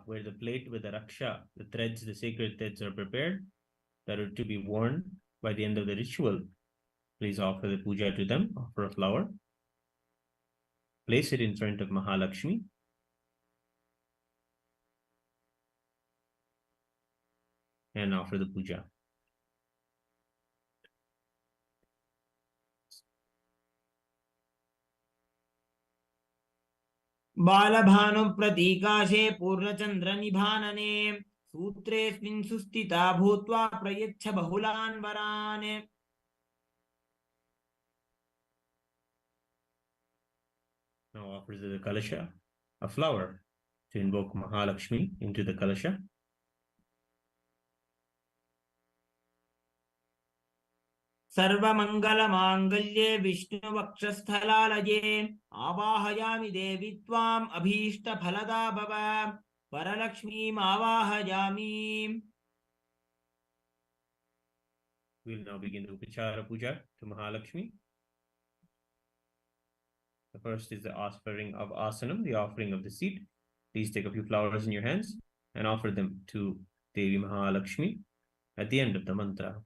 where the plate with the raksha, the threads, the sacred threads are prepared, that are to be worn by the end of the ritual. Please offer the puja to them, offer a flower. Place it in front of Mahalakshmi. And offer the puja. बालभानु प्रतीकाशे पूर्णचन्द्रनिभानने सूत्रेऽस्मिन् सुस्थिता भूत्वा प्रयच्छ बहुलान् वरान् Now offers the kalasha, a flower, to invoke Mahalakshmi into the kalasha. सर्वमङ्गलमाङ्गल्ये विष्णुवक्षस्थलालये आवाहयामि देवी त्वाम् अभीष्टफलदा भव वरलक्ष्मीम् आवाहयामि. We will now begin the Upachara Puja to Mahalakshmi. The first is the offering of asanam, the offering of the seat. Please take a few flowers in your hands and offer them to Devi Mahalakshmi at the end of the mantra.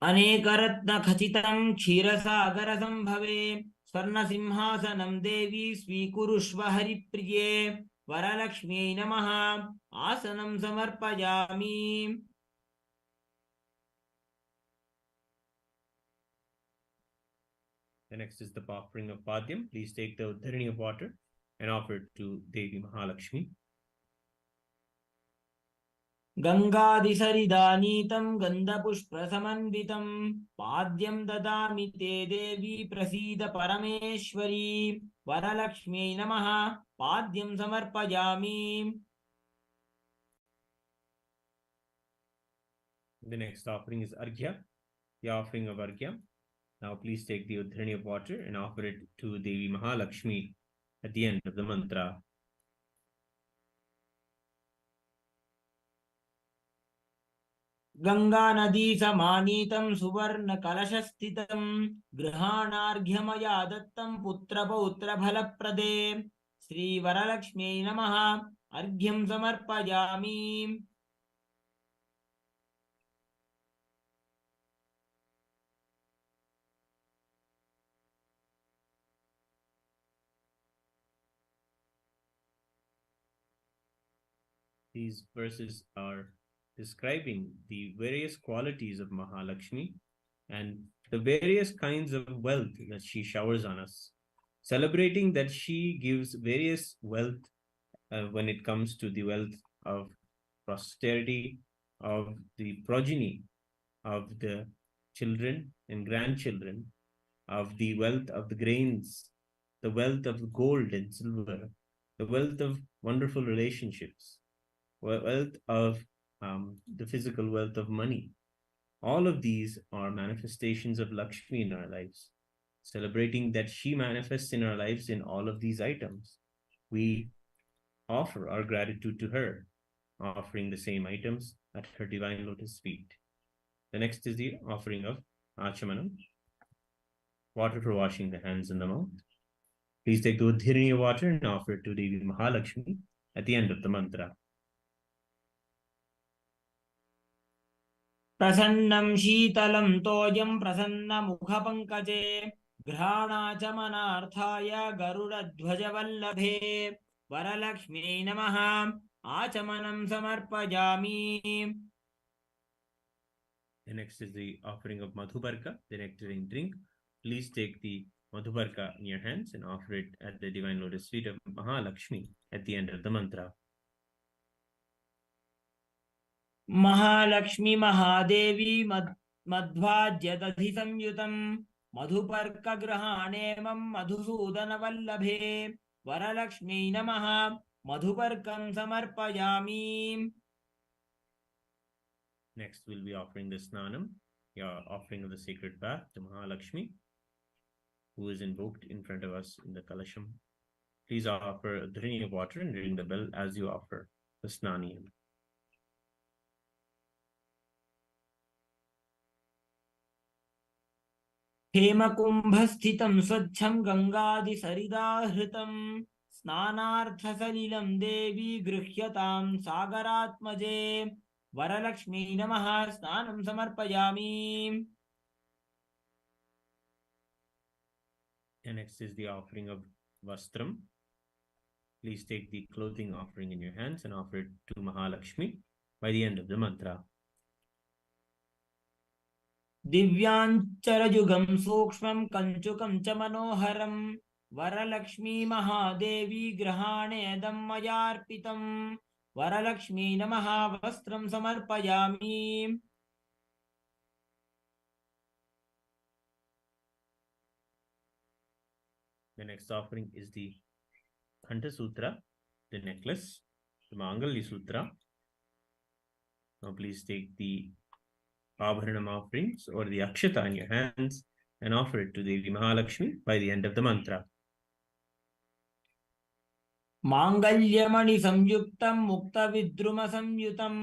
अनेकरत्नखचितं क्षीरसागरसम्भवे स्वर्णसिंहासनं देवी स्वीकुरुष्व हरिप्रिये वरलक्ष्म्यै नमः आसनं समर्पयामि. The next is the offering of Padyam. Please take the Dharani of water and offer it to Devi Mahalakshmi. गंगादिसरिदानीतं गन्धपुष्पसमन्वितं पाद्यं ददामि ते देवी प्रसीद परमेश्वरी वरलक्ष्म्यै नमः पाद्यं समर्पयामि. The next offering is Arghya, the offering of Arghya. Now please take the Udhrani of water and offer it to Devi Mahalakshmi at the end of the mantra. Ganga नदी समानीतं सुवर्ण कलशस्थितं गृहाणार्घ्यमया दत्तं पुत्र पौत्र फलप्रदे श्री वरलक्ष्म्यै नमः अर्घ्यं समर्पयामि. These verses are describing the various qualities of Mahalakshmi and the various kinds of wealth that she showers on us, celebrating that she gives various wealth when it comes to the wealth of posterity, of the progeny, of the children and grandchildren, of the wealth of the grains, the wealth of gold and silver, the wealth of wonderful relationships, wealth of the physical wealth of money. All of these are manifestations of Lakshmi in our lives, celebrating that she manifests in our lives in all of these items. We offer our gratitude to her, offering the same items at her divine lotus feet. The next is the offering of Achamanam, water for washing the hands and the mouth. Please take the Udhirani water and offer it to Devi Mahalakshmi at the end of the mantra. प्रसन्नं शीतलं तोयं प्रसन्नमुखपङ्कजे घ्राणाचमनार्थाय गरुडध्वजवल्लभे वरलक्ष्म्यै नमः आचमनं समर्पयामि. The next is the offering of Madhubarka, the nectarine drink. Please take the Madhubarka in your hands and offer it at the divine lotus feet of Mahalakshmi at the end of the mantra. Mahalakshmi महादेवी मध्वाज्यदधि संयुतं मधुपर्कगृहाणेमं मधुसूदनवल्लभे वरलक्ष्म्यै नमः मधुपर्कं समर्पयामि. Next, we'll be offering the Snanam, your offering of the sacred bath to Mahalakshmi, who is invoked in front of us in the Kalasham. Please offer a drink of water and ring the bell as you offer the Snaniyam. हेमकुम्भस्थितं स्वच्छं गङ्गादिसरिदाहृतं स्नानार्थसलिलं देवी गृह्यतां सागरात्मजे वरलक्ष्मी नमः स्नानं समर्पयामि. And next is the offering of Vastram. Please take the clothing offering in your hands and offer it to Mahalakshmi by the end of the mantra. दिव्याञ्चरयुगं सूक्ष्मं कञ्चुकं च मनोहरं वरलक्ष्मी महादेवी गृहाणेदं मयार्पितं वरलक्ष्मी नमः वस्त्रं समर्पयामि. The next offering is the Khanta Sutra, the necklace, the Mangalya Sutra. Now please take the Abharanam offerings or the Akshata in your hands and offer it to Devi Mahalakshmi by the end of the mantra. माङ्गल्यमणिसंयुक्तं मुक्तविद्रुमसंयुतं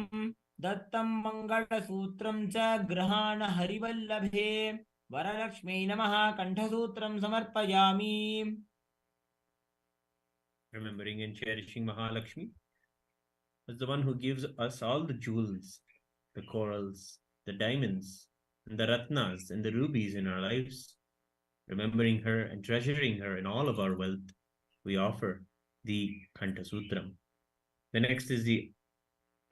दत्तं मङ्गलसूत्रं च गृहाण हरिवल्लभे वरलक्ष्मी नमः कण्ठसूत्रं समर्पयामि. Remembering and cherishing Mahalakshmi as the one who gives us all the jewels, the corals, the diamonds, and the ratnas and the rubies in our lives. Remembering her and treasuring her in all of our wealth, we offer the Khanta Sutram. The next is the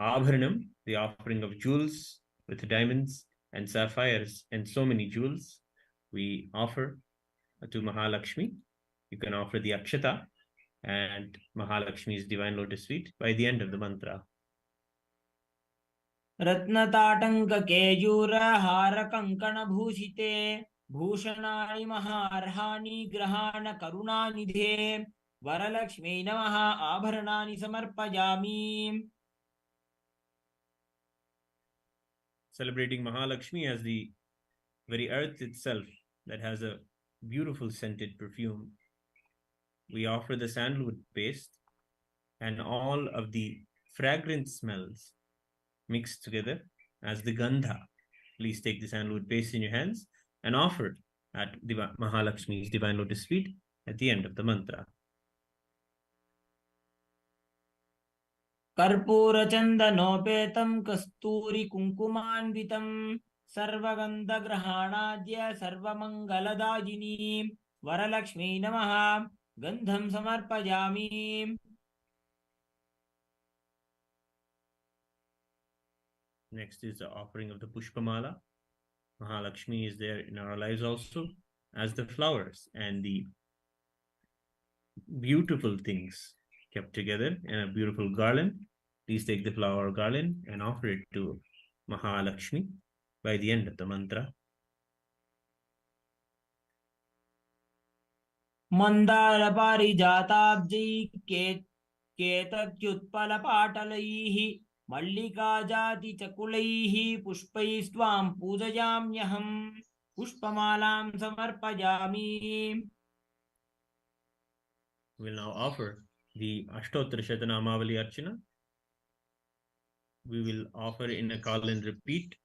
Abharanam, the offering of jewels with diamonds and sapphires and so many jewels. We offer to Mahalakshmi. You can offer the Akshata and Mahalakshmi's divine lotus feet by the end of the mantra. रत्नताटङ्ककेयूरहारकङ्कणभूषिते भूषणानि महार्हाणि ग्रहाण करुणानिधे वरलक्ष्मी नमः आभरणानि समर्पयामि. Celebrating Mahalakshmi as the very earth itself that has a beautiful scented perfume, we offer the sandalwood paste and all of the fragrant smells mixed together as the gandha. Please take the sandalwood paste in your hands and offer it at Mahalakshmi's divine lotus feet at the end of the mantra. कर्पूरचन्दनोपेतं कस्तूरिकुङ्कुमान्वितं सर्वगन्धग्रहाणाद्य सर्वमङ्गलदायिनी Varalakshmi नमः गन्धं समर्पयामि. Next is the offering of the Pushpamala. Mahalakshmi is there in our lives also as the flowers and the beautiful things kept together in a beautiful garland. Please take the flower garland and offer it to Mahalakshmi by the end of the mantra. मन्दारपारिजाताब्जैः केतत्युत्पलपाटलैः मल्लिकाजातिचकुलैः पुष्पैस्त्वां पूजयाम्यहं पुष्पमालां समर्पयामि. We'll now offer the Ashtottara Shatanamavali Archana. We will offer in a call and repeat.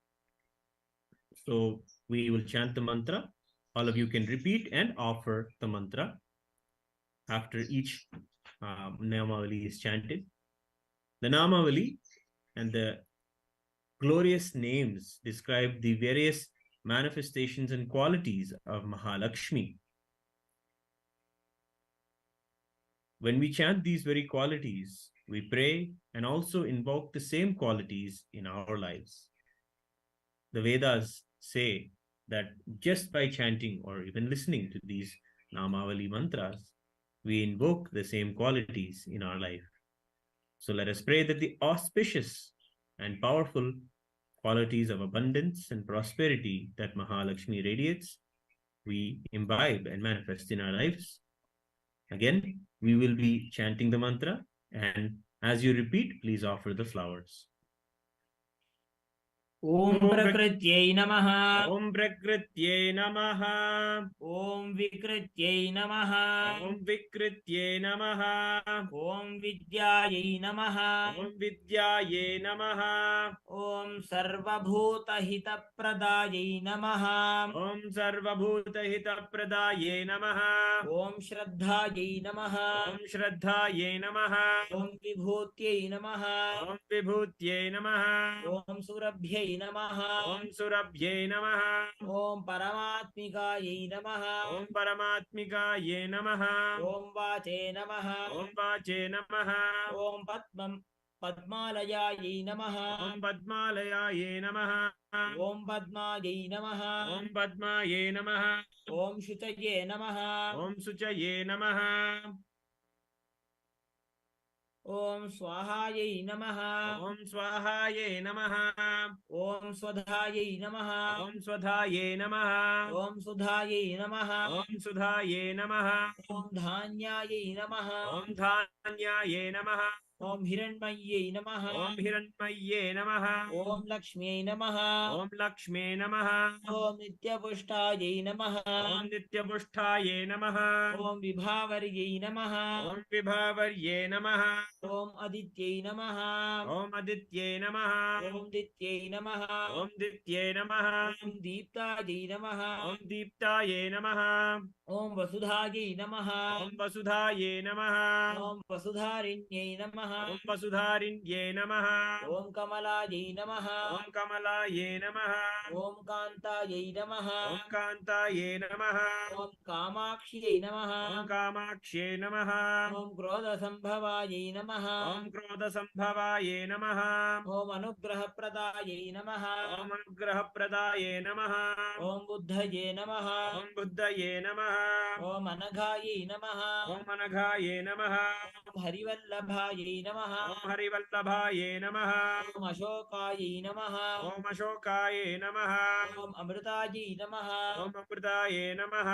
So we will chant the mantra. All of you can repeat and offer the mantra after each Namavali is chanted. The Namavali and the glorious names describe the various manifestations and qualities of Mahalakshmi. When we chant these very qualities, we pray and also invoke the same qualities in our lives. The Vedas say that just by chanting or even listening to these Namavali mantras, we invoke the same qualities in our life. So let us pray that the auspicious and powerful qualities of abundance and prosperity that Mahalakshmi radiates, we imbibe and manifest in our lives. Again, we will be chanting the mantra, and as you repeat, please offer the flowers. ॐ प्रकृत्यै नमः। ॐ प्रकृत्यै नमः। ॐ विकृत्यै नमः। ॐ विकृत्यै नमः। ॐ विद्यायै नमः। ॐ विद्यायै नमः। ॐ सर्वभूतहितप्रदायै नमः। ॐ सर्वभूतहितप्रदायै नमः। ॐ श्रद्धायै नमः। ॐ श्रद्धायै नमः। ॐ विभूत्यै नमः। ॐ विभूत्यै नमः। ॐ सुरभ्यै नमः। ॐ सुरभ्यै नमः। ॐ परमात्मिकायै नमः। ॐ परमात्मिकायै नमः। ॐ वाचे नमः। ॐ वाचे नमः। ॐ पद्मालयायै नमः। ॐ पद्मालयायै नमः। ॐ पद्मायै नमः। ॐ पद्मायै नमः। ॐ शुचये नमः। ॐ शुचये नमः। ॐ स्वाहायै नमः। ॐ स्वाहायै नमः। ॐ स्वधायै नमः। ॐ स्वधायै नमः। ॐ सुधायै नमः। ॐ सुधायै नमः। ॐ धान्यायै नमः। ॐ धान्यायै नमः। ॐ हिरण्मय्यै नमः। ॐ हिरण्मय्ये नमः। ॐ लक्ष्म्यै नमः। ॐ लक्ष्मे नमः। ॐ नित्यपुष्टायै नमः। ॐ नित्यपुष्टायै नमः। ॐ विभावर्यै नमः। ॐ विभावर्ये नमः। ॐ अदित्यै नमः। ॐ अदित्ये नमः। ॐ दित्यै नमः। ॐ दित्ये नमः। ॐ दीप्तायै नमः। ॐ दीप्तायै नमः। ॐ वसुधायै नमः। ॐ वसुधायै नमः। ॐ वसुधारिण्यै नमः। ॐ वसुधारिण्ये नमः। ॐ कमलायै नमः। ॐ कमलायै नमः। ॐ कान्तायै नमः। ॐ कान्तायै नमः। ॐ कामाक्ष्यै नमः। ॐ कामाक्ष्ये नमः। ॐ क्रोधसम्भवायै नमः। ॐ क्रोधसम्भवायै नमः। ॐ अनुग्रहप्रदायै नमः। ॐ अनुग्रहप्रदायै नमः। ॐ बुद्धये नमः। ॐ बुद्धये नमः। ॐ अनघायै नमः। ॐ अनघायै नमः। ॐ हरिवल्लभायै नमः। ॐ हरिवल्लभायै नमः। ॐ अशोकायै नमः। ॐ अशोकायै नमः। ॐ अमृतायै नमः। ॐ अमृतायै नमः।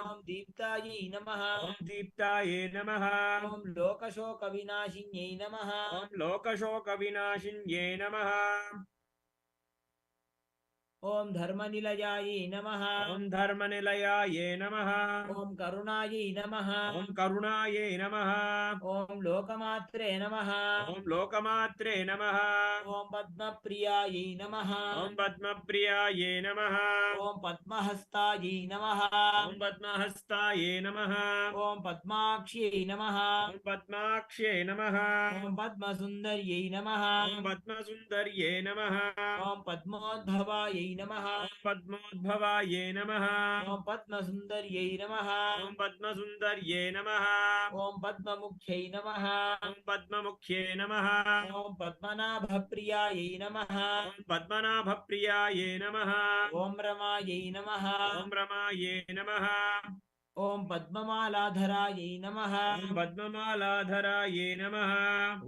ॐ दीप्तायै नमः। ॐ दीप्तायै नमः। ॐ लोकशोकविनाशिन्यै नमः। ॐ लोकशोकविनाशिन्यै नमः। ॐ धर्मनिलयायै नमः। ॐ धर्मनिलयायै नमः। ॐ करुणायै नमः। ॐ करुणायै नमः। ॐ लोकमात्रे नमः। ॐ लोकमात्रे नमः। ॐ पद्मप्रियायै नमः। ॐ पद्मप्रियायै नमः। ॐ पद्महस्तायै नमः। ॐ पद्महस्तायै नमः। ॐ पद्माक्ष्यै नमः। ॐ पद्माक्ष्ये नमः। ॐ पद्मसुन्दर्यै नमः। ॐ पद्मसुन्दर्ये नमः। ॐ पद्मोद्भवायै नमः। ॐ पद्मोद्भवायै नमः। ॐ पद्मसुन्दर्यै नमः। ॐ पद्मसुन्दर्ये नमः। ॐ पद्ममुख्यै नमः। ॐ पद्ममुख्ये नमः। ॐ पद्मनाभप्रियायै नमः। ॐ पद्मनाभप्रियायै नमः। ॐ रमायै नमः। ॐ रमायै नमः। ॐ पद्ममालाधरायै नमः। ॐ पद्ममालाधरायै नमः।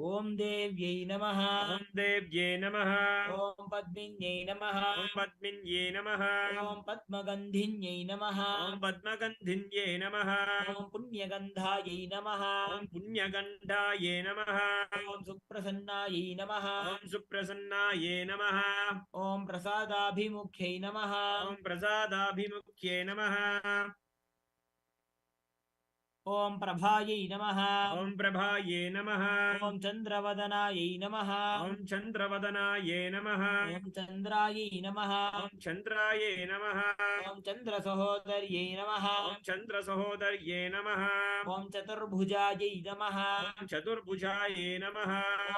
ॐ देव्यै नमः। ॐ देव्ये नमः। ॐ पद्मिन्यै नमः। ॐ पद्मिन्ये नमः। ॐ पद्मगन्धिन्यै नमः। ॐ पद्मगन्धिन्ये नमः। ॐ पुण्यगन्धायै नमः। ॐ पुण्यगन्धायै नमः। ॐ सुप्रसन्नायै नमः। ॐ सुप्रसन्नायै नमः। ॐ प्रसादाभिमुख्यै नमः। ॐ प्रसादाभिमुख्ये नमः। ॐ प्रभायै नमः। ॐ प्रभायै नमः। ॐ चन्द्रवदनायै नमः। ॐ चन्द्रवदनायै नमः। ॐ चन्द्रायै नमः। ॐ चन्द्रायै नमः। ॐ चन्द्रसहोदर्यै नमः। ॐ चन्द्रसहोदर्ये नमः। ॐ चतुर्भुजायै नमः। ॐ चतुर्भुजायै नमः।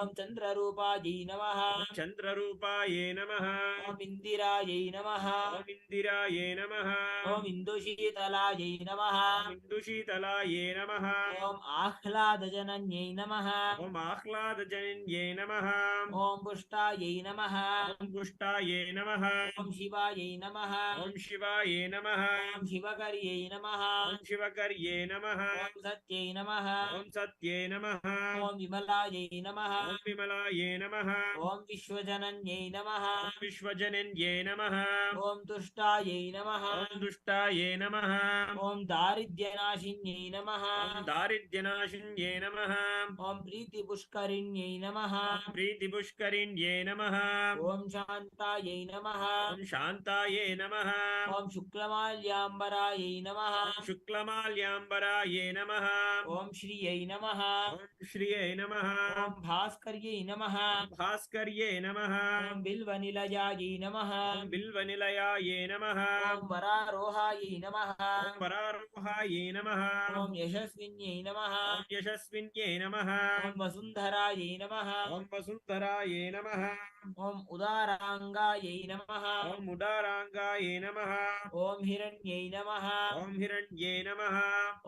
ॐ चन्द्ररूपायै नमः। ॐ चन्द्ररूपायै नमः। ॐ इन्दिरायै नमः। ॐ इन्दिरायै नमः। ॐ इन्दुशीतलायै नमः। ॐ इन्दुशीतलायै नमः। ॐ आह्लादजनन्यै नमः। ॐ आह्लादजन्ये नमः। ॐ पुष्टायै नमः। ॐ पुष्टायै नमः। ॐ शिवायै नमः। ॐ शिवायै नमः। ॐ शिवकर्यै नमः। ॐ शिवकर्ये नमः। ॐ सत्यै नमः। ॐ सत्ये नमः। ॐ विमलायै नमः। ॐ विमलायै नमः। ॐ विश्वजनन्यै नमः। ॐ विश्वजनन्ये नमः। ॐ तुष्टायै नमः। ॐ दुष्टायै नमः। ॐ दारिद्र्यनाशिन्यै नमः। नमः ॐ दारिद्र्यनाशिन्ये नमः ॐ प्रीतिपुष्करिण्यै नमः ॐ प्रीतिपुष्करिण्ये नमः ॐ शान्तायै नमः ॐ शान्ताये नमः ॐ शुक्लमाल्याम्बरायै नमः ॐ शुक्लमाल्याम्बराये नमः ॐ श्रियै नमः ॐ श्रिये नमः ॐ भास्कर्यै नमः ॐ भास्कर्ये नमः ॐ बिल्वनिलयायै नमः ॐ बिल्वनिलयाये नमः ॐ वरारोहायै नमः ॐ वरारोहाये नमः ॐ यशस्विन्यै नमः ॐ यशस्विन्ये नमः ॐ वसुन्धरायै नमः ॐ वसुन्धराये नमः ॐ उदाराङ्गायै नमः ॐ उदाराङ्गाये नमः ॐ हिरण्यै नमः ॐ हिरण्ये नमः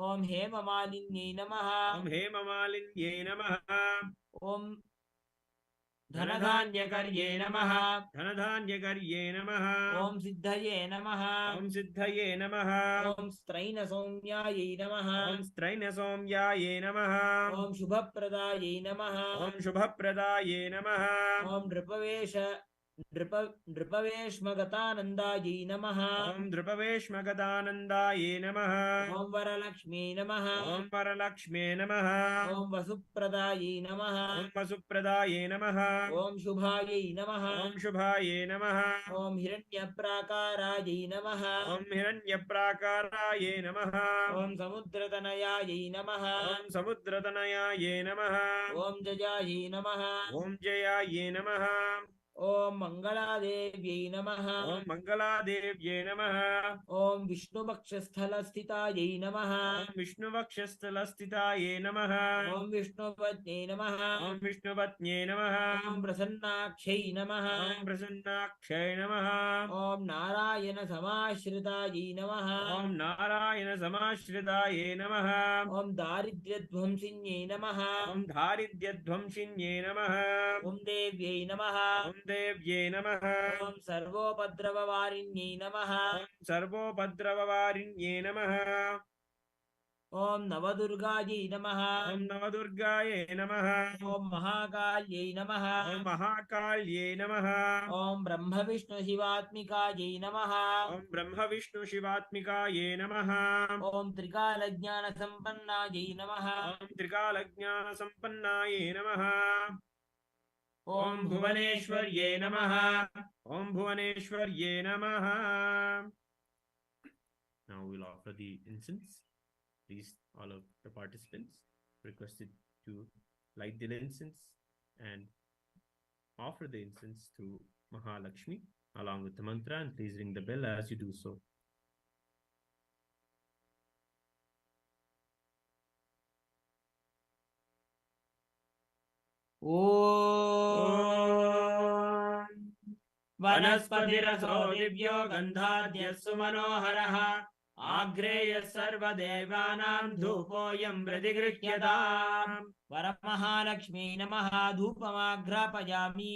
ॐ हेममालिन्यै नमः ॐ हेममालिन्ये नमः ॐ धनधान्यकर्ये नमः धनधान्यकर्ये नमः ॐ सिद्धये नमः ॐ सिद्धये नमः ॐ स्त्रैणसौम्यायै नमः ॐ स्त्रैणसौम्याये नमः ॐ शुभप्रदायै नमः ॐ शुभप्रदाये नमः ॐ नृपवेश्मगतानन्दायै नमः ॐ नृपवेश्मगदानन्दाये नमः ॐ वरलक्ष्मी नमः ॐ वरलक्ष्मे नमः ॐ वसुप्रदायै नमः ॐ वसुप्रदाये नमः ॐ शुभायै नमः ॐ शुभाये नमः ॐ हिरण्यप्राकारायै नमः ॐ हिरण्यप्राकाराये नमः ॐ समुद्रतनयायै नमः ॐ समुद्रतनयाये नमः ॐ जयायै नमः ॐ जयाये नमः ॐ मङ्गलादेव्यै नमः ॐ मङ्गलादेव्ये नमः ॐ विष्णुवक्षस्थलस्थितायै नमः ॐ विष्णुवक्षस्थलस्थिताये नमः ॐ विष्णुपत्न्यै नमः ॐ विष्णुपत्न्ये नमः ॐ प्रसन्नाक्षै नमः ॐ प्रसन्नाक्षय नमः ॐ नारायणसमाश्रितायै नमः ॐ नारायणसमाश्रिताये नमः ॐ दारिद्र्यध्वंसिन्यै नमः ॐ दारिद्र्यध्वंसिन्ये नमः ॐ देव्यै नमः ॐ देव्ये नमः ॐ सर्वोपद्रववारिण्यै नमः ॐ सर्वोपद्रववारिण्ये नमः ॐ नवदुर्गायै नमः ॐ नवदुर्गाये नमः ॐ महाकाल्यै नमः ॐ महाकाल्ये नमः ॐ ब्रह्मविष्णुशिवात्मिकायै नमः ॐ ब्रह्मविष्णुशिवात्मिकाये नमः ॐ त्रिकालज्ञानसम्पन्नायै नमः ॐ त्रिकालज्ञानसम्पन्नाये नमः ॐ भुवनेश्वर्ये नमः ॐ भुवनेश्वर्ये नमः Now we'll offer the incense. Please, all of the participants requested to light the incense and offer the incense to Mahalakshmi along with the mantra, and please ring the bell as you do so. ॐ वनस्पतिरसो दिव्यो गन्धाद्यस्सु मनोहरः आग्रेयः सर्वदेवानां धूपोऽयं प्रतिगृह्यताम् वरमहालक्ष्मी नमः धूपमाघ्रापयामि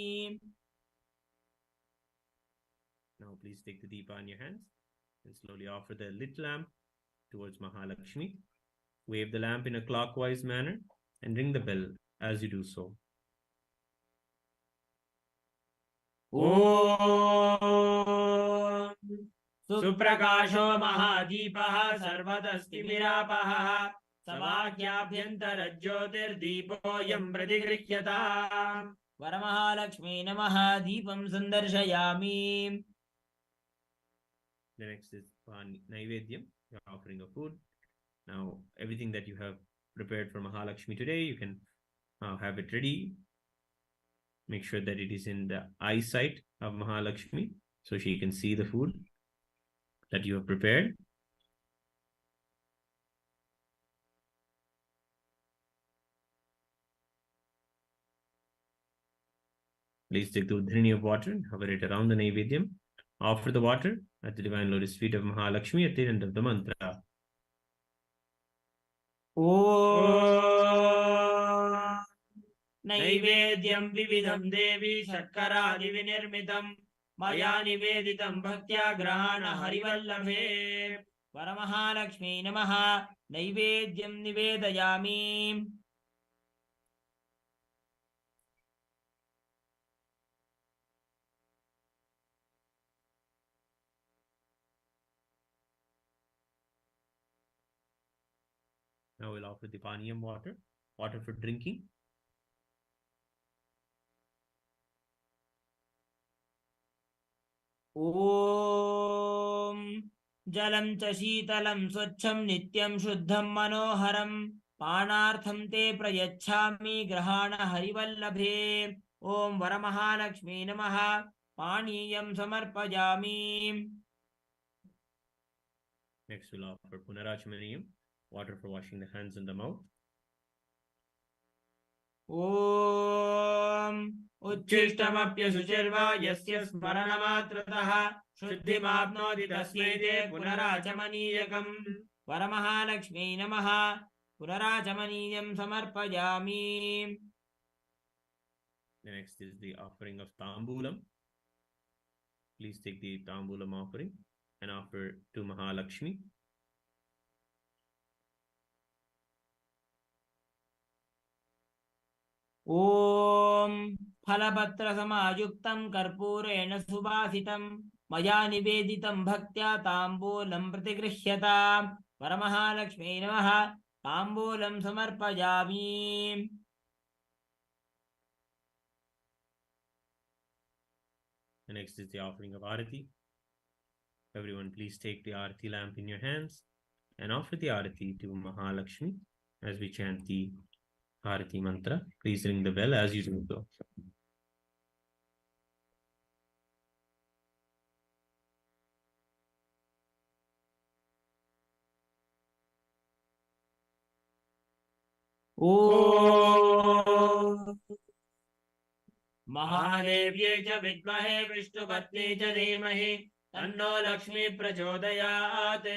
Now please take the deepa in your hands and slowly offer the lit lamp towards Mahalakshmi. Wave the lamp in a clockwise manner and ring the bell as you do so. ॐ सुप्रकाशो महादीपः सर्वतस्तिमिरापः समाख्याभ्यन्तरज्योतिर्दीपोऽयं प्रतिगृह्यताम् वरमहालक्ष्मी नमः दीपं सन्दर्शयामि The next is Naivedyam. You're offering a food. Now, everything that you have prepared for Mahalakshmi today, you can have it ready. Make sure that it is in the eyesight of Mahalakshmi so she can see the food that you have prepared. Please take the udhrini of water and hover it around the Naivedyam. Offer the water at the divine lotus feet of Mahalakshmi at the end of the mantra. ॐ नैवेद्यं विविधं देवी शर्करादिविनिर्मितं मया निवेदितं भक्त्या ग्रहाण हरिवल्लभे वरमहालक्ष्मी नमः नैवेद्यं निवेदयामि Now we'll offer the Paniyam water, water for drinking. ॐ जलं च शीतलं स्वच्छं नित्यं शुद्धं मनोहरं पानार्थं ते प्रयच्छामि ग्रहाण हरिवल्लभे ॐ वरमहालक्ष्मी नमः पानीयं समर्पयामि. Next we'll offer Punarachmaniyam, water for washing the hands and the mouth. ॐ उच्छिष्टमप्यशुचिर्वा यस्य स्मरणमात्रतः शुद्धिमाप्नोति तस्मै ते पुनराचमनीयकम्. वरमहालक्ष्मी नमः पुनराचमनीयं समर्पयामि. The next is the offering of Tambulam. Please take the Tambulam offering and offer to Mahalakshmi. ॐ फलपत्रसमायुक्तं कर्पूरेण सुवासितं मया निवेदितं भक्त्या ताम्बूलं प्रतिगृह्यताम्. वरमहालक्ष्मी नमः ताम्बूलं समर्पयामि. The next is the offering of Arati. Everyone please take the Arati lamp in your hands and offer the Arati to Mahalakshmi as we chant the Arati mantra. Please ring the bell as you do so. ॐ महादेव्यै च विद्महे विष्णुपत्नी च धीमहि तन्नो लक्ष्मी प्रचोदयात्.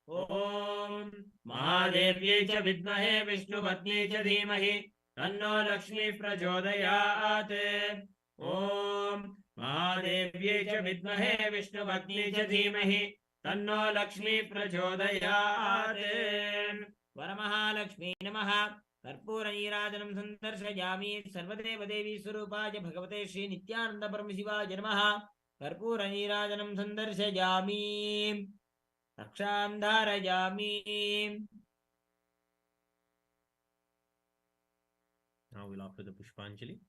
ॐ महादेव्यै च विद्महे विष्णुपत्नी च धीमहि तन्नो लक्ष्मी प्रचोदयात्. ॐ महादेव्यै च विद्महे विष्णुपत्नी च धीमहि तन्नो लक्ष्मी प्रचोदयात्. वरमहालक्ष्मी नमः कर्पूरनीराजनं सन्दर्शयामि. सर्वदेवदेवी स्वरूपाय भगवते श्री नित्यानंद परमशिवाय नमः. कर्पूरनीराजनं सन्दर्शयामि. रक्षां धारयामि. Now we'll offer the Pushpanjali.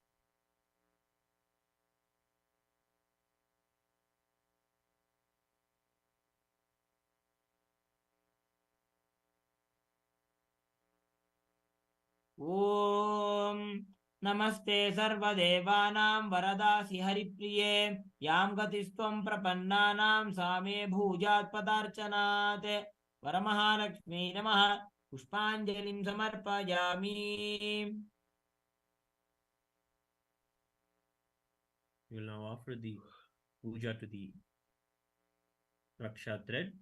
ॐ नमस्ते सर्वदेवानां वरदासि हरिप्रिये यां गतिस्त्वं प्रपन्नानां सा मे भूजात्पदार्चनात्. वरमहालक्ष्मी नमः पुष्पाञ्जलिं समर्पयामि. We will now offer the puja to the Raksha thread.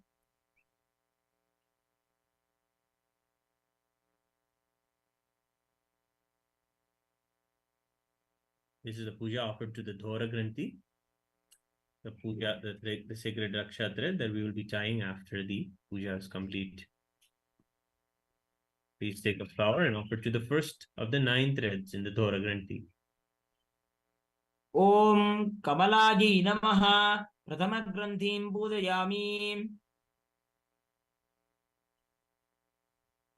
This is the puja offered to the Dhora Granthi, the puja, the sacred Raksha thread that we will be tying after the puja is complete. Please take a flower and offer to the first of the 9 threads in the Dhora Granthi. ॐ कमलाजी नमः प्रथमग्रन्थिं पूजयामि.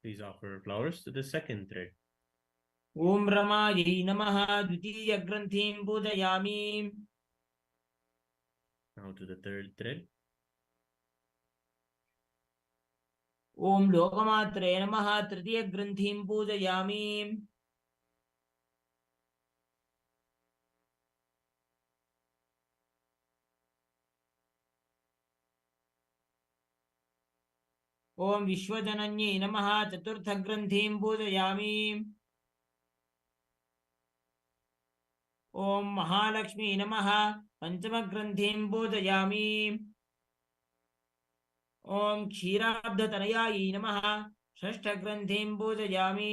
Please offer flowers to the second thread. ॐ रमायै नमः द्वितीयग्रन्थिं पूजयामि. Now to the third thread. ॐ लोकमात्रे नमः तृतीयग्रन्थिं पूजयामि. ॐ विश्वजनन्यै नमः चतुर्थग्रन्थिं पूजयामि. ॐ महालक्ष्मी नमः पञ्चमग्रन्थिं पूजयामि. ॐ क्षीराब्धतनयायै नमः षष्ठग्रन्थिं पूजयामि.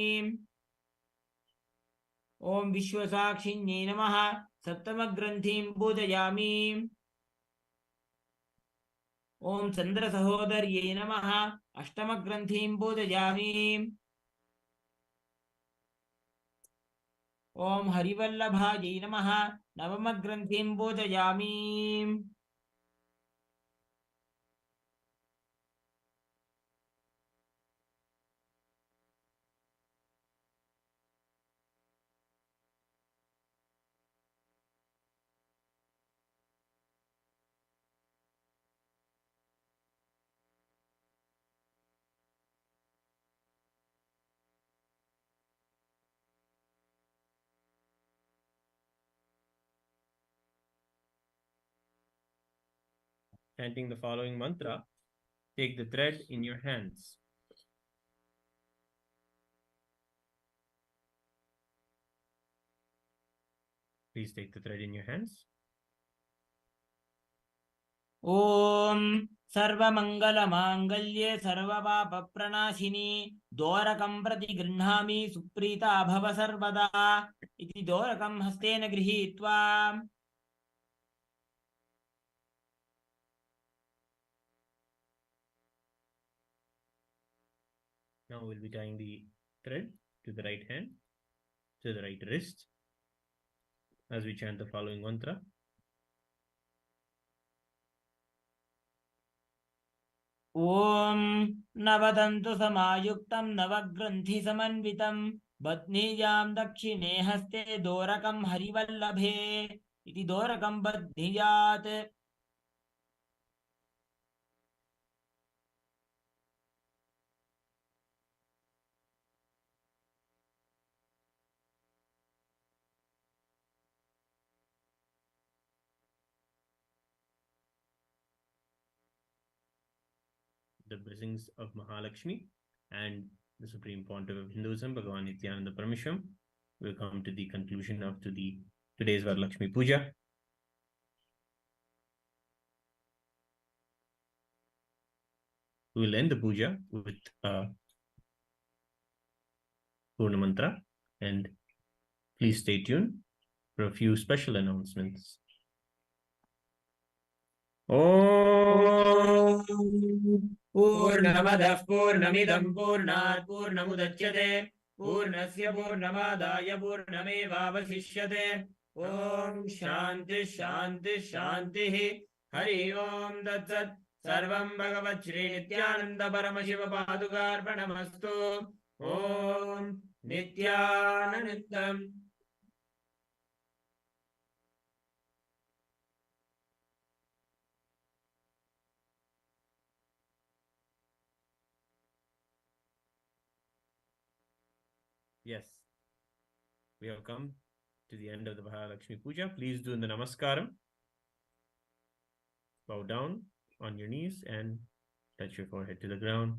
ॐ विश्वसाक्षिण्यै नमः सप्तमग्रन्थिं पूजयामि. ॐ चन्द्रसहोदर्यै नमः अष्टमग्रन्थिं पूजयामि. ॐ हरिवल्लभायै नमः नवमग्रन्थिं पूजयामि. chanting the following mantra, take the thread in your hands. Please take the thread in your hands. ॐ सर्वमङ्गलमाङ्गल्ये सर्वपापप्रणाशिनि दोरकं प्रति गृह्णामि सुप्रीता भव सर्वदा इति दोरकं हस्तेन गृहीत्वा Now we'll be tying the thread to the right hand, to the right wrist, as we chant the following mantra. ॐ नवदन्तु समायुक्तं नवग्रन्थिसमन्वितं बध्नीयां दक्षिणे हस्ते दोरकं हरिवल्लभे इति दोरकं बध्नीयात् The blessings of Mahalakshmi and the Supreme Pontiff of Hinduism, Bhagavan Nityananda Parameshwaram, will come to the conclusion of today's VaraLakshmi Puja. We will end the puja with Purna Mantra, and please stay tuned for a few special announcements. Om पूर्णमदः पूर्णमिदं पूर्णात् पूर्णमुदच्यते पूर्णस्य पूर्णमादाय पूर्णमेवावशिष्यते ॐ शान्ति शान्ति शान्तिः हरि ओम तत्सत् सर्वं भगवत् श्री नित्यानंद परमशिव पादुकार्पणमस्तु ॐ नित्यानन्दम् Yes, we have come to the end of the VaraLakshmi Puja. Please do the Namaskaram. Bow down on your knees and touch your forehead to the ground.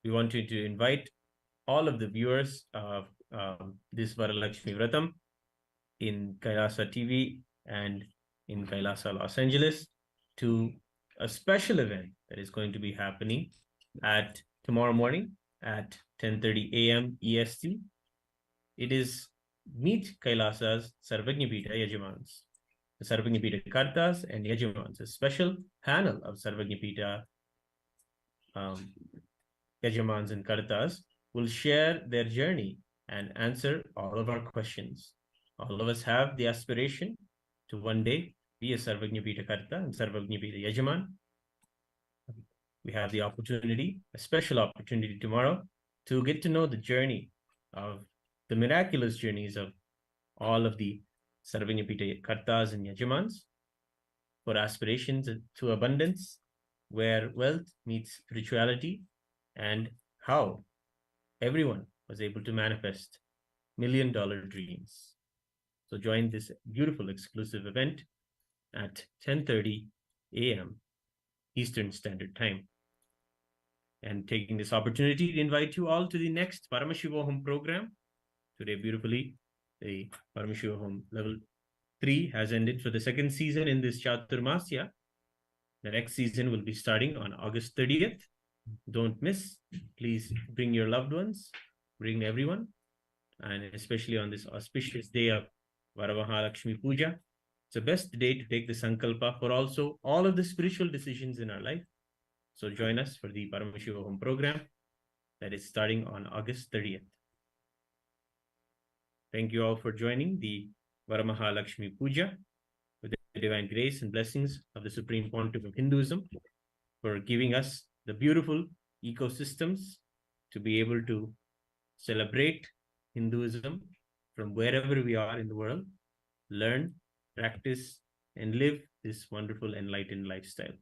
We want you to invite all of the viewers of this VaraLakshmi Vratham in Kailasa TV and in Kailasa, Los Angeles, to a special event that is going to be happening at tomorrow morning at 10:30 a.m. EST. It is Meet Kailasa's Sarvajñapita Yajamans, the Sarvajñapita Kartas and Yajamans, a special panel of Sarvajñapita Yajamans and Kartas will share their journey and answer all of our questions. All of us have the aspiration to one day be a Sarvajñapita Karta and Sarvajñapita Yajaman. We have the opportunity, a special opportunity tomorrow, to get to know the journey of the miraculous journeys of all of the Sarvajñapita Kartas and Yajamans for aspirations to abundance, where wealth meets spirituality, and how everyone was able to manifest $1 million dreams. So join this beautiful exclusive event at 10:30 a.m. Eastern Standard Time. And taking this opportunity to invite you all to the next Paramashivoham program. Today, beautifully, the Paramashivoham level 3 has ended for the second season in this Chaturmasya. The next season will be starting on August 30th. Don't miss. Please bring your loved ones, bring everyone, and especially on this auspicious day of VaraLakshmi Puja. It's the best day to take the Sankalpa for also all of the spiritual decisions in our life. So join us for the Paramashivoham program that is starting on August 30th. Thank you all for joining the VaraLakshmi Puja with the divine grace and blessings of the Supreme Pontiff of Hinduism, for giving us the beautiful ecosystems to be able to celebrate Hinduism from wherever we are in the world, learn, practice, and live this wonderful enlightened lifestyle.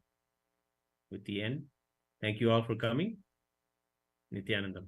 With the end, thank you all for coming. Nityanandam.